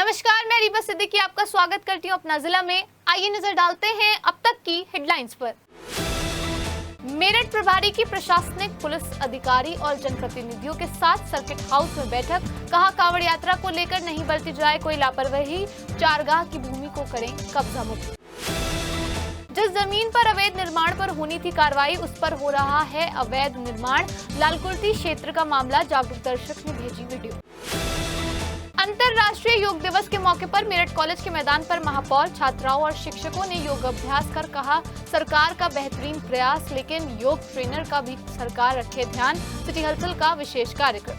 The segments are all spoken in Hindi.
नमस्कार, मैं रीबा सिद्दीकी आपका स्वागत करती हूं अपना जिला में। आइए नजर डालते हैं अब तक की हेडलाइंस पर। मेरठ प्रभारी की प्रशासनिक पुलिस अधिकारी और जनप्रतिनिधियों के साथ सर्किट हाउस में बैठक। कहा, कांवड़ यात्रा को लेकर नहीं बरती जाए कोई लापरवाही, चारगाह की भूमि को करें कब्जा मुक्त। जिस जमीन पर अवैध निर्माण पर होनी थी कार्रवाई, उस पर हो रहा है अवैध निर्माण। लालकुर्ती क्षेत्र का मामला, जागरूक दर्शक ने भेजी वीडियो। अंतर्राष्ट्रीय योग दिवस के मौके पर मेरठ कॉलेज के मैदान पर महापौर, छात्राओं और शिक्षकों ने योग अभ्यास कर कहा, सरकार का बेहतरीन प्रयास, लेकिन योग ट्रेनर का भी सरकार रखे ध्यान। सिटी हलचल का विशेष कार्यक्रम।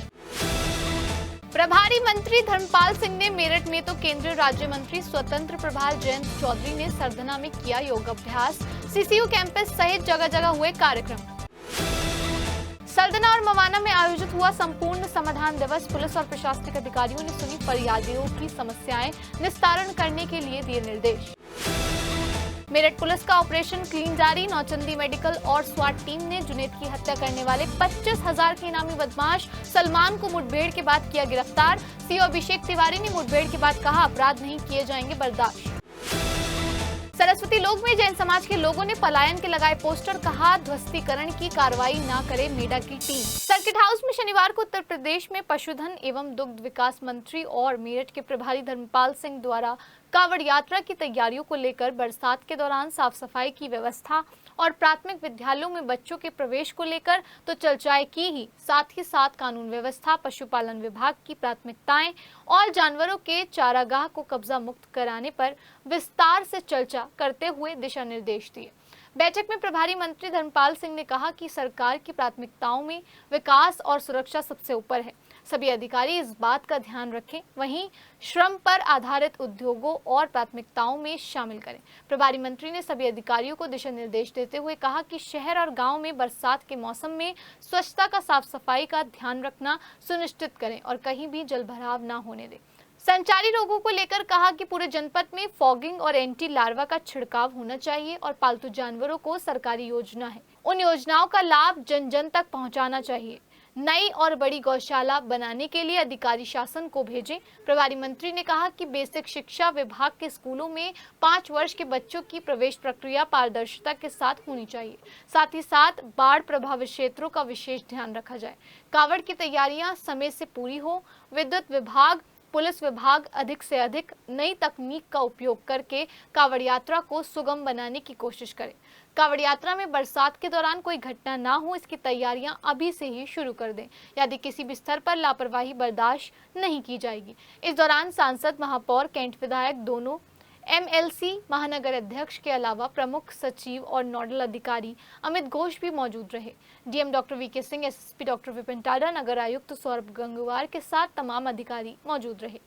प्रभारी मंत्री धर्मपाल सिंह ने मेरठ में तो केंद्रीय राज्य मंत्री स्वतंत्र प्रभार जयंत चौधरी ने सरधना में किया योग अभ्यास। सीसीयू कैंपस सहित जगह जगह हुए कार्यक्रम। सरधना और मवाना में आयोजित हुआ संपूर्ण समाधान दिवस। पुलिस और प्रशासनिक अधिकारियों ने सुनी फरियादियों की समस्याएं, निस्तारण करने के लिए दिए निर्देश। मेरठ पुलिस का ऑपरेशन क्लीन जारी। नौचंदी मेडिकल और स्वाट टीम ने जुनेद की हत्या करने वाले 25,000 के इनामी बदमाश सलमान को मुठभेड़ के बाद किया गिरफ्तार। सीओ अभिषेक तिवारी ने मुठभेड़ के बाद कहा, अपराध नहीं किए जाएंगे बर्दाश्त। सरस्वती लोक में जैन समाज के लोगों ने पलायन के लगाए पोस्टर। कहा, ध्वस्तीकरण की कार्रवाई न करे मेडा की टीम। सर्किट हाउस में शनिवार को उत्तर प्रदेश में पशुधन एवं दुग्ध विकास मंत्री और मेरठ के प्रभारी धर्मपाल सिंह द्वारा कांवड़ यात्रा की तैयारियों को लेकर बरसात के दौरान साफ सफाई की व्यवस्था और प्राथमिक विद्यालयों में बच्चों के प्रवेश को लेकर तो चर्चाएं की ही, साथ ही साथ कानून व्यवस्था, पशुपालन विभाग की प्राथमिकताएं और जानवरों के चारागाह को कब्जा मुक्त कराने पर विस्तार से चर्चा करते हुए दिशा निर्देश दिए। बैठक में प्रभारी मंत्री धर्मपाल सिंह ने कहा कि सरकार की प्राथमिकताओं में विकास और सुरक्षा सबसे ऊपर है। सभी अधिकारी इस बात का ध्यान रखें, वहीं श्रम पर आधारित उद्योगों और प्राथमिकताओं में शामिल करें। प्रभारी मंत्री ने सभी अधिकारियों को दिशा निर्देश देते हुए कहा कि शहर और गांव में बरसात के मौसम में स्वच्छता का, साफ सफाई का ध्यान रखना सुनिश्चित करें और कहीं भी जलभराव न होने दें। संचारी रोगों को लेकर कहा कि पूरे जनपद में फॉगिंग और एंटी लार्वा का छिड़काव होना चाहिए और पालतू जानवरों को सरकारी योजना है, उन योजनाओं का लाभ जन जन तक पहुंचाना चाहिए। नई और बड़ी गौशाला बनाने के लिए अधिकारी शासन को भेजें। प्रभारी मंत्री ने कहा कि बेसिक शिक्षा विभाग के स्कूलों में 5 वर्ष के बच्चों की प्रवेश प्रक्रिया पारदर्शिता के साथ होनी चाहिए। साथ ही साथ बाढ़ प्रभावित क्षेत्रों का विशेष ध्यान रखा जाए। कांवड़ की तैयारियां समय से पूरी हो। विद्युत विभाग, पुलिस विभाग अधिक से अधिक नई तकनीक का उपयोग करके कांवड़ यात्रा को सुगम बनाने की कोशिश करें। कांवड़ यात्रा में बरसात के दौरान कोई घटना ना हो, इसकी तैयारियां अभी से ही शुरू कर दें। यदि किसी भी स्तर पर लापरवाही बर्दाश्त नहीं की जाएगी। इस दौरान सांसद, महापौर, कैंट विधायक, दोनों एमएलसी, महानगर अध्यक्ष के अलावा प्रमुख सचिव और नोडल अधिकारी अमित घोष भी मौजूद रहे। DM doctor VK Singh, SSP doctor Vipin Tada, नगर आयुक्त सौरभ गंगवार के साथ तमाम अधिकारी मौजूद रहे।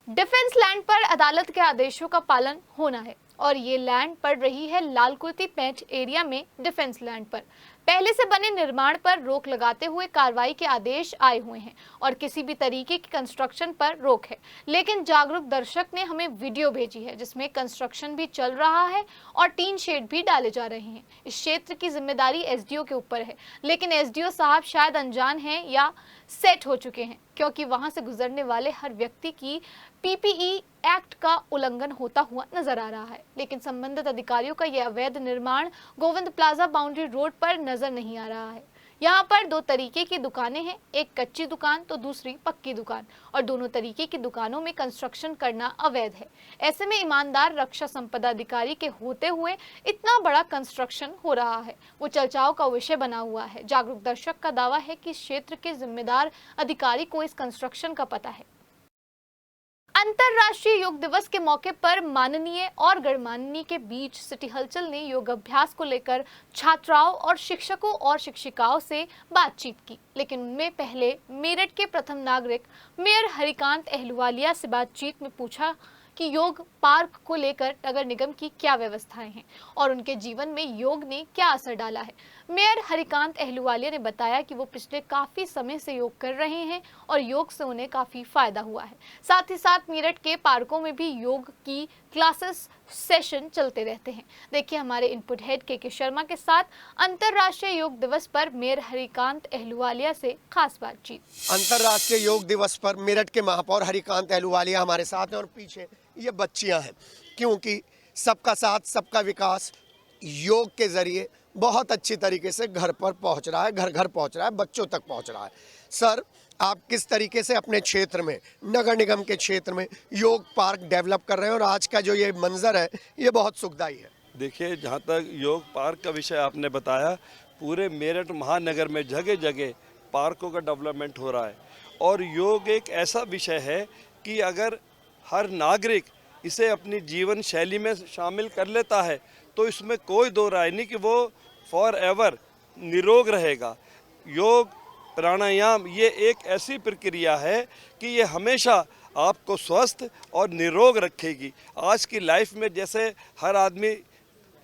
डिफेंस लैंड पर अदालत के आदेशों का पालन होना है और ये लैंड पड़ रही है लालकुर्ती पेंच एरिया में। डिफेंस लैंड पर पहले से बने निर्माण पर रोक लगाते हुए कार्रवाई के आदेश आए हुए हैं और किसी भी तरीके की कंस्ट्रक्शन पर रोक है। लेकिन जागरूक दर्शक ने हमें वीडियो भेजी है जिसमें कंस्ट्रक्शन भी चल रहा है और टीन शेड भी डाले जा रहे हैं। इस क्षेत्र की जिम्मेदारी एसडीओ के ऊपर है, लेकिन एसडीओ साहब शायद अनजान हैं या सेट हो चुके हैं, क्योंकि वहां से गुजरने वाले हर व्यक्ति की पीपीई एक्ट का उल्लंघन होता हुआ नजर आ रहा है। लेकिन संबंधित अधिकारियों का यह अवैध निर्माण गोविंद प्लाजा बाउंड्री रोड पर नजर नहीं आ रहा है। यहाँ पर 2 तरीके की दुकानें हैं, एक कच्ची दुकान तो दूसरी पक्की दुकान, और दोनों तरीके की दुकानों में कंस्ट्रक्शन करना अवैध है। ऐसे में ईमानदार रक्षा संपदा अधिकारी के होते हुए इतना बड़ा कंस्ट्रक्शन हो रहा है, वो चर्चाओं का विषय बना हुआ है। जागरूक दर्शक का दावा है कि क्षेत्र के जिम्मेदार अधिकारी को इस कंस्ट्रक्शन का पता है। अंतर्राष्ट्रीय योग दिवस के मौके पर माननीय और गणमान्य के बीच सिटी हलचल ने योग अभ्यास को लेकर छात्राओं और शिक्षकों और शिक्षिकाओं से बातचीत की। लेकिन उनमें पहले मेरठ के प्रथम नागरिक मेयर हरिकांत अहलुवालिया से बातचीत में पूछा कि योग पार्क को लेकर नगर निगम की क्या व्यवस्थाएं हैं और उनके जीवन में योग ने क्या असर डाला है। मेयर हरिकांत अहलूवालिया ने बताया कि वो पिछले काफी समय से योग कर रहे हैं और योग से उन्हें काफी फायदा हुआ है। साथ ही साथ मेरठ के पार्कों में भी योग की क्लासेस सेशन चलते रहते हैं। देखिए हमारे इनपुट हेड के शर्मा के साथ अंतर्राष्ट्रीय योग दिवस पर मेयर हरिकांत अहलूवालिया से खास बातचीत। अंतर्राष्ट्रीय योग दिवस पर मेरठ के महापौर हरिकांत अहलूवालिया हमारे साथ हैं और पीछे ये बच्चियां हैं, क्योंकि सबका साथ सबका विकास योग के जरिए बहुत अच्छी तरीके से घर पर पहुंच रहा है, घर घर पहुंच रहा है, बच्चों तक पहुंच रहा है। सर, आप किस तरीके से अपने क्षेत्र में, नगर निगम के क्षेत्र में योग पार्क डेवलप कर रहे हैं और आज का जो ये मंजर है ये बहुत सुखदाई है? देखिए, जहाँ तक योग पार्क का विषय आपने बताया, पूरे मेरठ महानगर में जगह जगह पार्कों का डेवलपमेंट हो रहा है और योग एक ऐसा विषय है कि अगर हर नागरिक इसे अपनी जीवन शैली में शामिल कर लेता है तो इसमें कोई दो राय नहीं कि वो फॉर एवर निरोग रहेगा। योग प्राणायाम ये एक ऐसी प्रक्रिया है कि ये हमेशा आपको स्वस्थ और निरोग रखेगी। आज की लाइफ में जैसे हर आदमी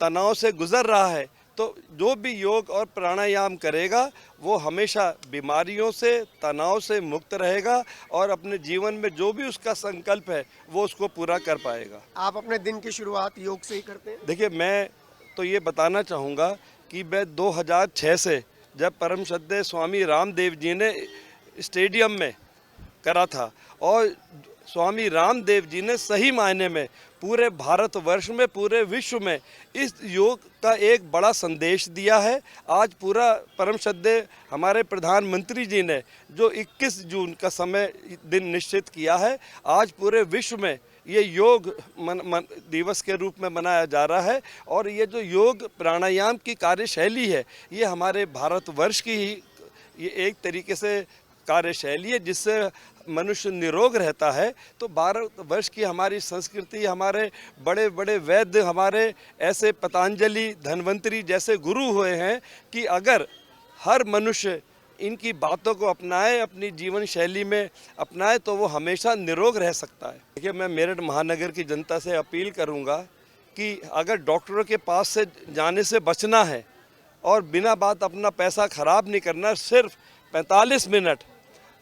तनाव से गुजर रहा है, तो जो भी योग और प्राणायाम करेगा वो हमेशा बीमारियों से, तनाव से मुक्त रहेगा और अपने जीवन में जो भी उसका संकल्प है वो उसको पूरा कर पाएगा। आप अपने दिन की शुरुआत योग से ही करते हैं? देखिए, मैं तो ये बताना चाहूँगा कि मैं 2006 से जब परम श्रद्धेय स्वामी रामदेव जी ने स्टेडियम में करा था और स्वामी रामदेव जी ने सही मायने में पूरे भारतवर्ष में, पूरे विश्व में इस योग का एक बड़ा संदेश दिया है। आज पूरा परम श्रद्धेय हमारे प्रधानमंत्री जी ने जो 21 जून का समय दिन निश्चित किया है, आज पूरे विश्व में ये योग दिवस के रूप में मनाया जा रहा है और ये जो योग प्राणायाम की कार्यशैली है ये हमारे भारतवर्ष की ही ये एक तरीके से कार्यशैली है जिससे मनुष्य निरोग रहता है। तो भारतवर्ष की हमारी संस्कृति, हमारे बड़े बड़े वैद्य, हमारे ऐसे पतंजलि, धन्वंतरी जैसे गुरु हुए हैं कि अगर हर मनुष्य इनकी बातों को अपनाए, अपनी जीवन शैली में अपनाए तो वो हमेशा निरोग रह सकता है। देखिए, मैं मेरठ महानगर की जनता से अपील करूंगा कि अगर डॉक्टरों के पास से जाने से बचना है और बिना बात अपना पैसा खराब नहीं करना, सिर्फ 45 मिनट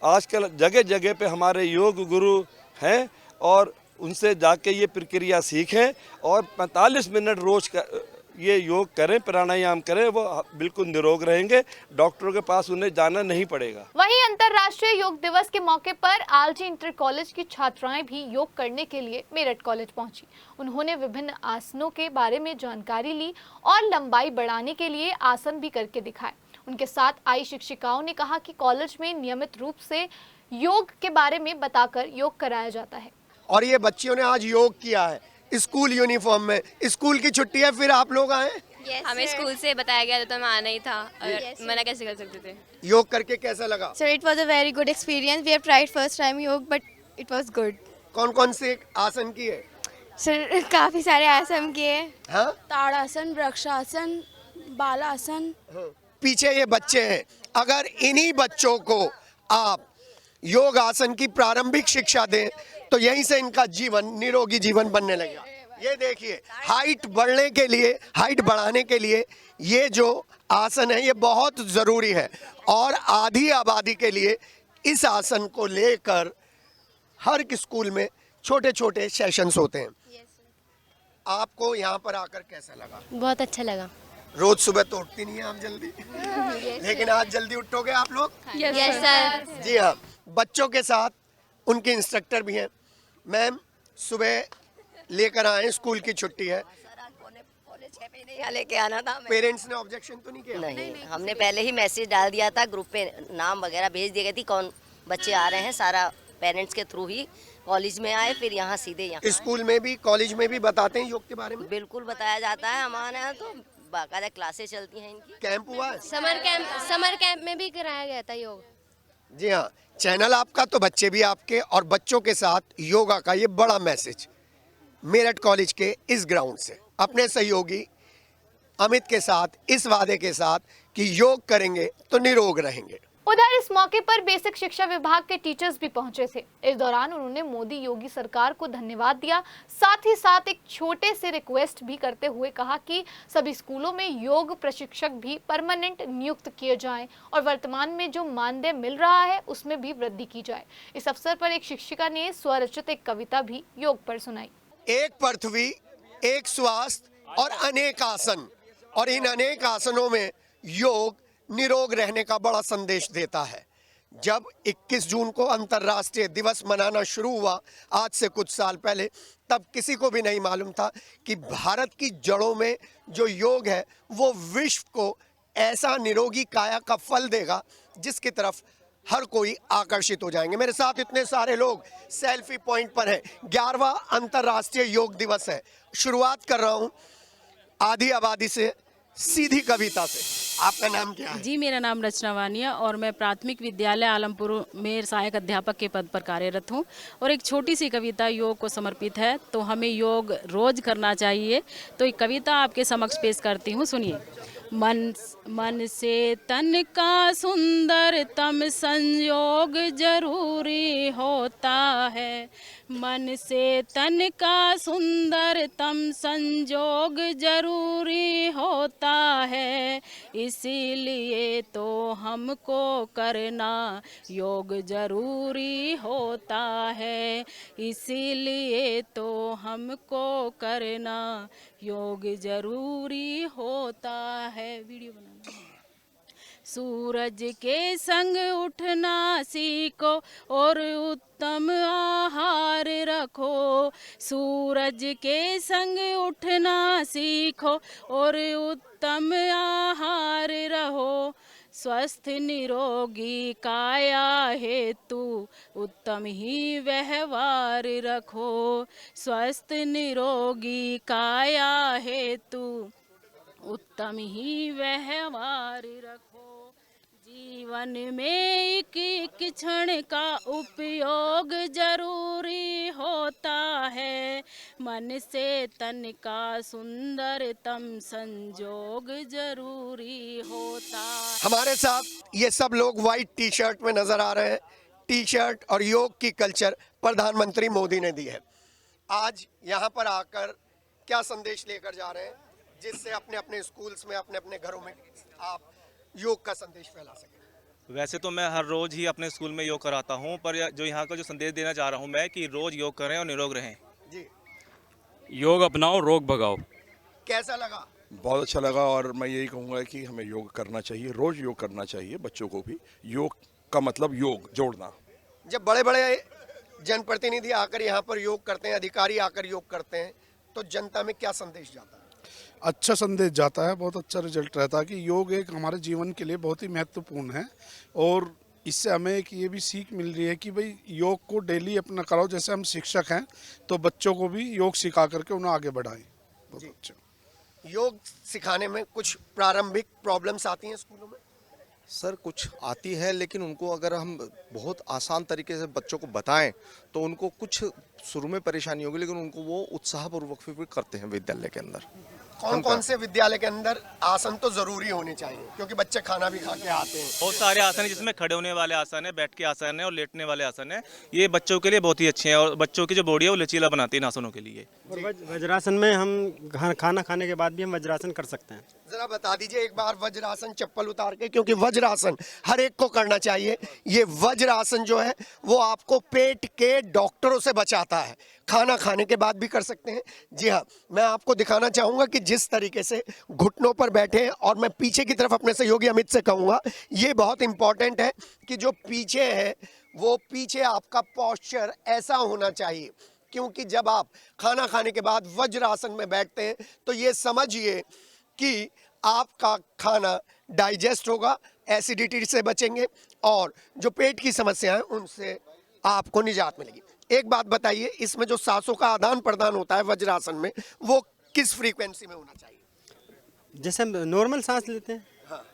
आजकल जगह जगह पे हमारे योग गुरु हैं और उनसे जाके ये प्रक्रिया सीखें और 45 मिनट रोज ये योग करें, प्राणायाम करें, वो बिल्कुल निरोग रहेंगे। डॉक्टरों के पास उन्हें जाना नहीं पड़ेगा। वहीं अंतर्राष्ट्रीय योग दिवस के मौके पर आलजी इंटर कॉलेज की छात्राएं भी योग करने के लिए मेरठ कॉलेज पहुंची। उन्होंने विभिन्न आसनों के बारे में जानकारी ली और लंबाई बढ़ाने के लिए आसन भी करके दिखाए। उनके साथ आई शिक्षिकाओं ने कहा कि कॉलेज में नियमित रूप से योग के बारे में बताकर योग कराया जाता है। और ये बच्चियों ने आज योग किया है स्कूल यूनिफॉर्म में। स्कूल की छुट्टी है, फिर आप लोग आए? हमें स्कूल से बताया गया था तो हमें आना ही था, मना कैसे कर सकते थे। योग करके कैसा लगा? So it was a very good experience. We have tried first time yoga, but it was good. कौन कौन से आसन किए? सर काफी सारे आसन किए। हाँ? ताड़ासन, वृक्षासन, बालासन। पीछे ये बच्चे हैं, अगर इन्हीं बच्चों को आप योग आसन की प्रारंभिक शिक्षा दें तो यहीं से इनका जीवन निरोगी जीवन बनने लगेगा। ये देखिए, हाइट बढ़ने के लिए, हाइट बढ़ाने के लिए ये जो आसन है ये बहुत ज़रूरी है और आधी आबादी के लिए इस आसन को लेकर हर स्कूल में छोटे छोटे सेशंस होते हैं। आपको यहाँ पर आकर कैसा लगा? बहुत अच्छा लगा। रोज सुबह तो उठती नहीं है आप जल्दी लेकिन आज जल्दी उठोगे आप लोग? Yes sir. जी हाँ, बच्चों के साथ उनके इंस्ट्रक्टर भी हैं। मैम, सुबह लेकर आए, स्कूल की छुट्टी है, यहाँ लेके आना था। पेरेंट्स ने ऑब्जेक्शन तो नहीं किया? नहीं, हमने पहले ही मैसेज डाल दिया था ग्रुप पे, नाम वगैरह भेज दी गई थी कौन बच्चे आ रहे हैं, सारा पेरेंट्स के थ्रू ही कॉलेज में आए, फिर यहाँ सीधे यहाँ स्कूल में भी, कॉलेज में भी बताते हैं योग के बारे में? बिल्कुल बताया जाता है। हमारे यहाँ तो बाकायदा क्लासेस चलती हैं इनकी। कैंप हुआ है? समर कैंप में भी कराया गया था योग। जी हाँ, चैनल आपका तो बच्चे भी आपके और बच्चों के साथ योगा का ये बड़ा मैसेज मेरठ कॉलेज के इस ग्राउंड से अपने सहयोगी अमित के साथ, इस वादे के साथ कि योग करेंगे तो निरोग रहेंगे। उधर इस मौके पर बेसिक शिक्षा विभाग के टीचर्स भी पहुंचे थे। इस दौरान उन्होंने मोदी योगी सरकार को धन्यवाद दिया, साथ ही साथ एक छोटे से रिक्वेस्ट भी करते हुए कहा कि सभी स्कूलों में योग प्रशिक्षक भी परमानेंट नियुक्त किए जाएं और वर्तमान में जो मानदेय मिल रहा है उसमें भी वृद्धि की जाए। इस अवसर पर एक शिक्षिका ने स्वरचित एक कविता भी योग पर सुनाई। एक पृथ्वी, एक स्वास्थ्य और अनेक आसन, और इन अनेक आसनों में योग निरोग रहने का बड़ा संदेश देता है। जब 21 जून को अंतर्राष्ट्रीय दिवस मनाना शुरू हुआ आज से कुछ साल पहले, तब किसी को भी नहीं मालूम था कि भारत की जड़ों में जो योग है वो विश्व को ऐसा निरोगी काया का फल देगा जिसकी तरफ हर कोई आकर्षित हो जाएंगे। मेरे साथ इतने सारे लोग सेल्फी पॉइंट पर हैं। 11वां अंतर्राष्ट्रीय योग दिवस है। शुरुआत कर रहा हूं आधी आबादी से, सीधी कविता से। आपका नाम क्या है? जी, मेरा नाम रचना वानिया और मैं प्राथमिक विद्यालय आलमपुर में सहायक अध्यापक के पद पर कार्यरत हूँ। और एक छोटी सी कविता योग को समर्पित है। तो हमें योग रोज करना चाहिए। तो एक कविता आपके समक्ष पेश करती हूँ, सुनिए। मन से तन का सुंदरतम संयोग जरूरी होता है। मन से तन का सुंदरतम संयोग जरूरी होता है। इसीलिए तो हमको करना योग जरूरी होता है। इसीलिए तो हमको करना योग जरूरी होता है। वीडियो बनाना। सूरज के संग उठना सीखो और उत्तम आहार रखो। सूरज के संग उठना सीखो और उत्तम आहार रहो। स्वस्थ निरोगी काया हेतु उत्तम ही व्यवहार रखो। स्वस्थ निरोगी काया हेतु उत्तम ही व्यवहार रखो। जीवन में एक क्षण का उपयोग जरूरी होता है। मन से तन का सुंदरतम संजोग जरूरी होता है। हमारे साथ ये सब लोग व्हाइट टी शर्ट में नजर आ रहे हैं। टी शर्ट और योग की कल्चर प्रधानमंत्री मोदी ने दी है। आज यहाँ पर आकर क्या संदेश लेकर जा रहे हैं जिससे अपने अपने स्कूल्स में, अपने अपने घरों में आप योग का संदेश फैला सकें? वैसे तो मैं हर रोज़ ही अपने स्कूल में योग कराता हूं, पर जो यहाँ का जो संदेश देना चाह रहा हूं मैं कि रोज़ योग करें और निरोग रहें। जी, योग अपनाओ, रोग भगाओ। कैसा लगा? बहुत अच्छा लगा। और मैं यही कहूँगा कि हमें योग करना चाहिए, रोज़ योग करना चाहिए। बच्चों को भी योग का मतलब योग जोड़ना। जब बड़े बड़े जनप्रतिनिधि आकर यहाँ पर योग करते हैं, अधिकारी आकर योग करते हैं, तो जनता में क्या संदेश जाता है? अच्छा संदेश जाता है, बहुत अच्छा रिजल्ट रहता है कि योग एक हमारे जीवन के लिए बहुत ही महत्वपूर्ण है। और इससे हमें एक ये भी सीख मिल रही है कि भाई योग को डेली अपना कराओ। जैसे हम शिक्षक हैं तो बच्चों को भी योग सिखा करके उन्हें आगे बढ़ाएं। बहुत अच्छा। योग सिखाने में कुछ प्रारंभिक प्रॉब्लम्स आती हैं स्कूलों में? सर कुछ आती है, लेकिन उनको अगर हम बहुत आसान तरीके से बच्चों को बताएं तो उनको कुछ शुरू में परेशानी होगी, लेकिन उनको वो उत्साहपूर्वक फिर करते हैं विद्यालय के अंदर। कौन कौन से विद्यालय के अंदर आसन तो जरूरी होने चाहिए, क्योंकि बच्चे खाना भी खा के आते हैं? बहुत सारे आसन हैं जिसमें खड़े होने वाले आसन है, बैठ के आसन है और लेटने वाले आसन है। ये बच्चों के लिए बहुत ही अच्छे हैं और बच्चों की जो बॉडी है वो लचीला बनाती है इन आसनों के लिए। और वज्रासन में हम खाना खाने के बाद भी हम वज्रासन कर सकते हैं। जरा बता दीजिए एक बार वज्रासन, चप्पल उतार के, क्योंकि वज्रासन हर एक को करना चाहिए। ये वज्रासन जो है वो आपको पेट के डॉक्टरों से बचाता है। खाना खाने के बाद भी कर सकते हैं। जी हाँ, मैं आपको दिखाना चाहूंगा कि जिस तरीके से घुटनों पर बैठे हैं, और मैं पीछे की तरफ अपने सहयोगी अमित से कहूंगा, ये बहुत इंपॉर्टेंट है कि जो पीछे है वो पीछे आपका पोस्चर ऐसा होना चाहिए, क्योंकि जब आप खाना खाने के बाद वज्रासन में बैठते हैं तो ये समझिए कि आपका खाना डाइजेस्ट होगा, एसिडिटी से बचेंगे और जो पेट की समस्या है उनसे आपको निजात मिलेगी। एक बात बताइए, इसमें जो सांसों का आदान प्रदान होता है वज्रासन में, वो किस फ्रीक्वेंसी में होना चाहिए? जैसे हम नॉर्मल सांस लेते हैं, हाँ,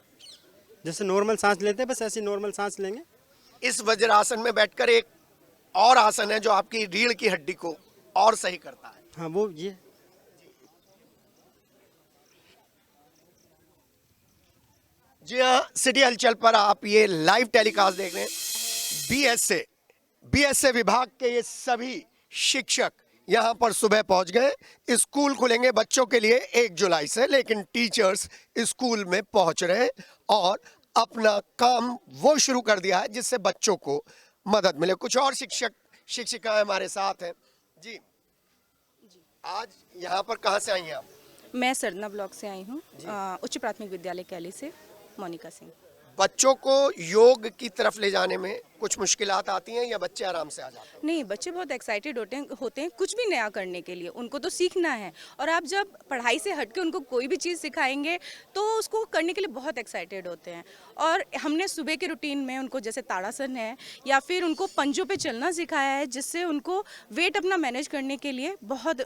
जैसे नॉर्मल सांस लेते हैं बस ऐसी नॉर्मल सांस लेंगे। इस वज्रासन में बैठकर एक और आसन है जो आपकी रीढ़ की हड्डी को और सही करता है। हाँ, वो ये जी हाँ, सिटी हलचल पर आप ये लाइव टेलीकास्ट देख रहे हैं। बीएसए विभाग के ये सभी शिक्षक यहाँ पर सुबह पहुँच गए। स्कूल खुलेंगे बच्चों के लिए 1 जुलाई से, लेकिन टीचर्स स्कूल में पहुँच रहे हैं और अपना काम वो शुरू कर दिया है जिससे बच्चों को मदद मिले। कुछ और शिक्षक शिक्षिकाएं हमारे साथ हैं। जी, आज यहाँ पर कहाँ से आई हैं आप? मैं सरना ब्लॉक से आई हूँ, उच्च प्राथमिक विद्यालय कैली से, मोनिका सिंह। बच्चों को योग की तरफ ले जाने में कुछ मुश्किलात आती हैं या बच्चे आराम से आ जाते हैं? नहीं, बच्चे बहुत एक्साइटेड होते हैं कुछ भी नया करने के लिए। उनको तो सीखना है, और आप जब पढ़ाई से हट के उनको कोई भी चीज़ सिखाएंगे तो उसको करने के लिए बहुत एक्साइटेड होते हैं। और हमने सुबह के रूटीन में उनको जैसे ताड़ासन है या फिर उनको पंजों पे चलना सिखाया है, जिससे उनको वेट अपना मैनेज करने के लिए बहुत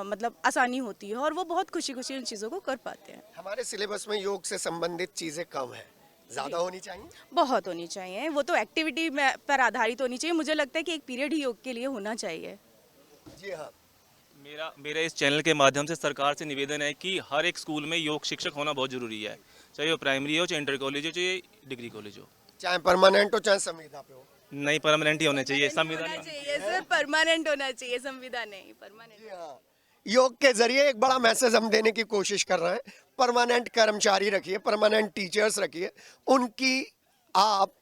मतलब आसानी होती है और वो बहुत खुशी खुशी उन चीज़ों को कर पाते हैं। हमारे सिलेबस में योग से संबंधित चीज़ें कम है, ज़्यादा होनी चाहिए? बहुत होनी चाहिए। वो तो एक्टिविटी पर आधारित होनी चाहिए। मुझे लगता है कि एक पीरियड ही योग के लिए होना चाहिए। जी हाँ, मेरा इस चैनल के माध्यम से सरकार से निवेदन है कि हर एक स्कूल में योग शिक्षक होना बहुत जरूरी है, चाहे वो प्राइमरी हो, चाहे इंटर कॉलेज हो, चाहे डिग्री कॉलेज हो, चाहे परमानेंट हो चाहे संविदा पे हो। नहीं, परमानेंट ही होने चाहिए। संविधान चाहिए सर, परमानेंट होना चाहिए, संविदा नहीं, परमानेंट। योग के जरिए एक बड़ा मैसेज हम देने की कोशिश कर रहे हैं। परमानेंट कर्मचारी रखिए, परमानेंट टीचर्स रखिए, उनकी आप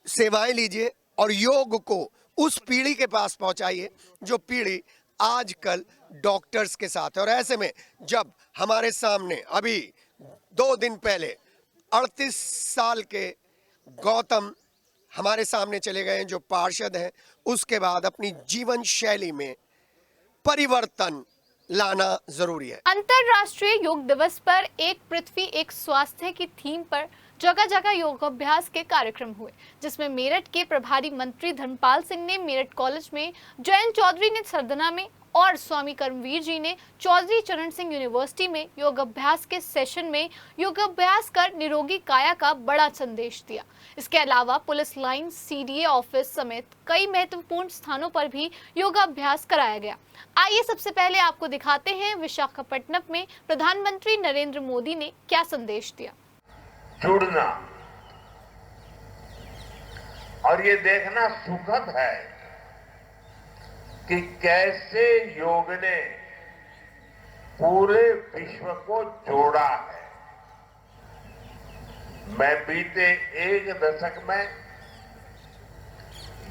सेवाएं लीजिए और योग को उस पीढ़ी के पास पहुंचाइए जो पीढ़ी आजकल डॉक्टर्स के साथ है। और ऐसे में जब हमारे सामने अभी 2 दिन पहले 38 साल के गौतम हमारे सामने चले गए हैं जो पार्षद हैं, उसके बाद अपनी जीवन शैली में परिवर्तन लाना जरूरी है। अंतर्राष्ट्रीय योग दिवस पर एक पृथ्वी एक स्वास्थ्य की थीम पर जगह जगह योगाभ्यास के कार्यक्रम हुए, जिसमें मेरठ के प्रभारी मंत्री धर्मपाल सिंह ने मेरठ कॉलेज में, जयंत चौधरी ने सरदना में और स्वामी कर्मवीर जी ने चौधरी चरण सिंह यूनिवर्सिटी में योगाभ्यास के सेशन में योगाभ्यास कर निरोगी काया का बड़ा संदेश दिया। इसके अलावा पुलिस लाइन, सीडीए ऑफिस समेत कई महत्वपूर्ण स्थानों पर भी योगाभ्यास कराया गया। आइए सबसे पहले आपको दिखाते हैं विशाखापट्टनम में प्रधानमंत्री नरेंद्र मोदी ने क्या संदेश दिया। जुड़ना और ये देखना सुखद है कि कैसे योग ने पूरे विश्व को जोड़ा है। मैं बीते 1 दशक में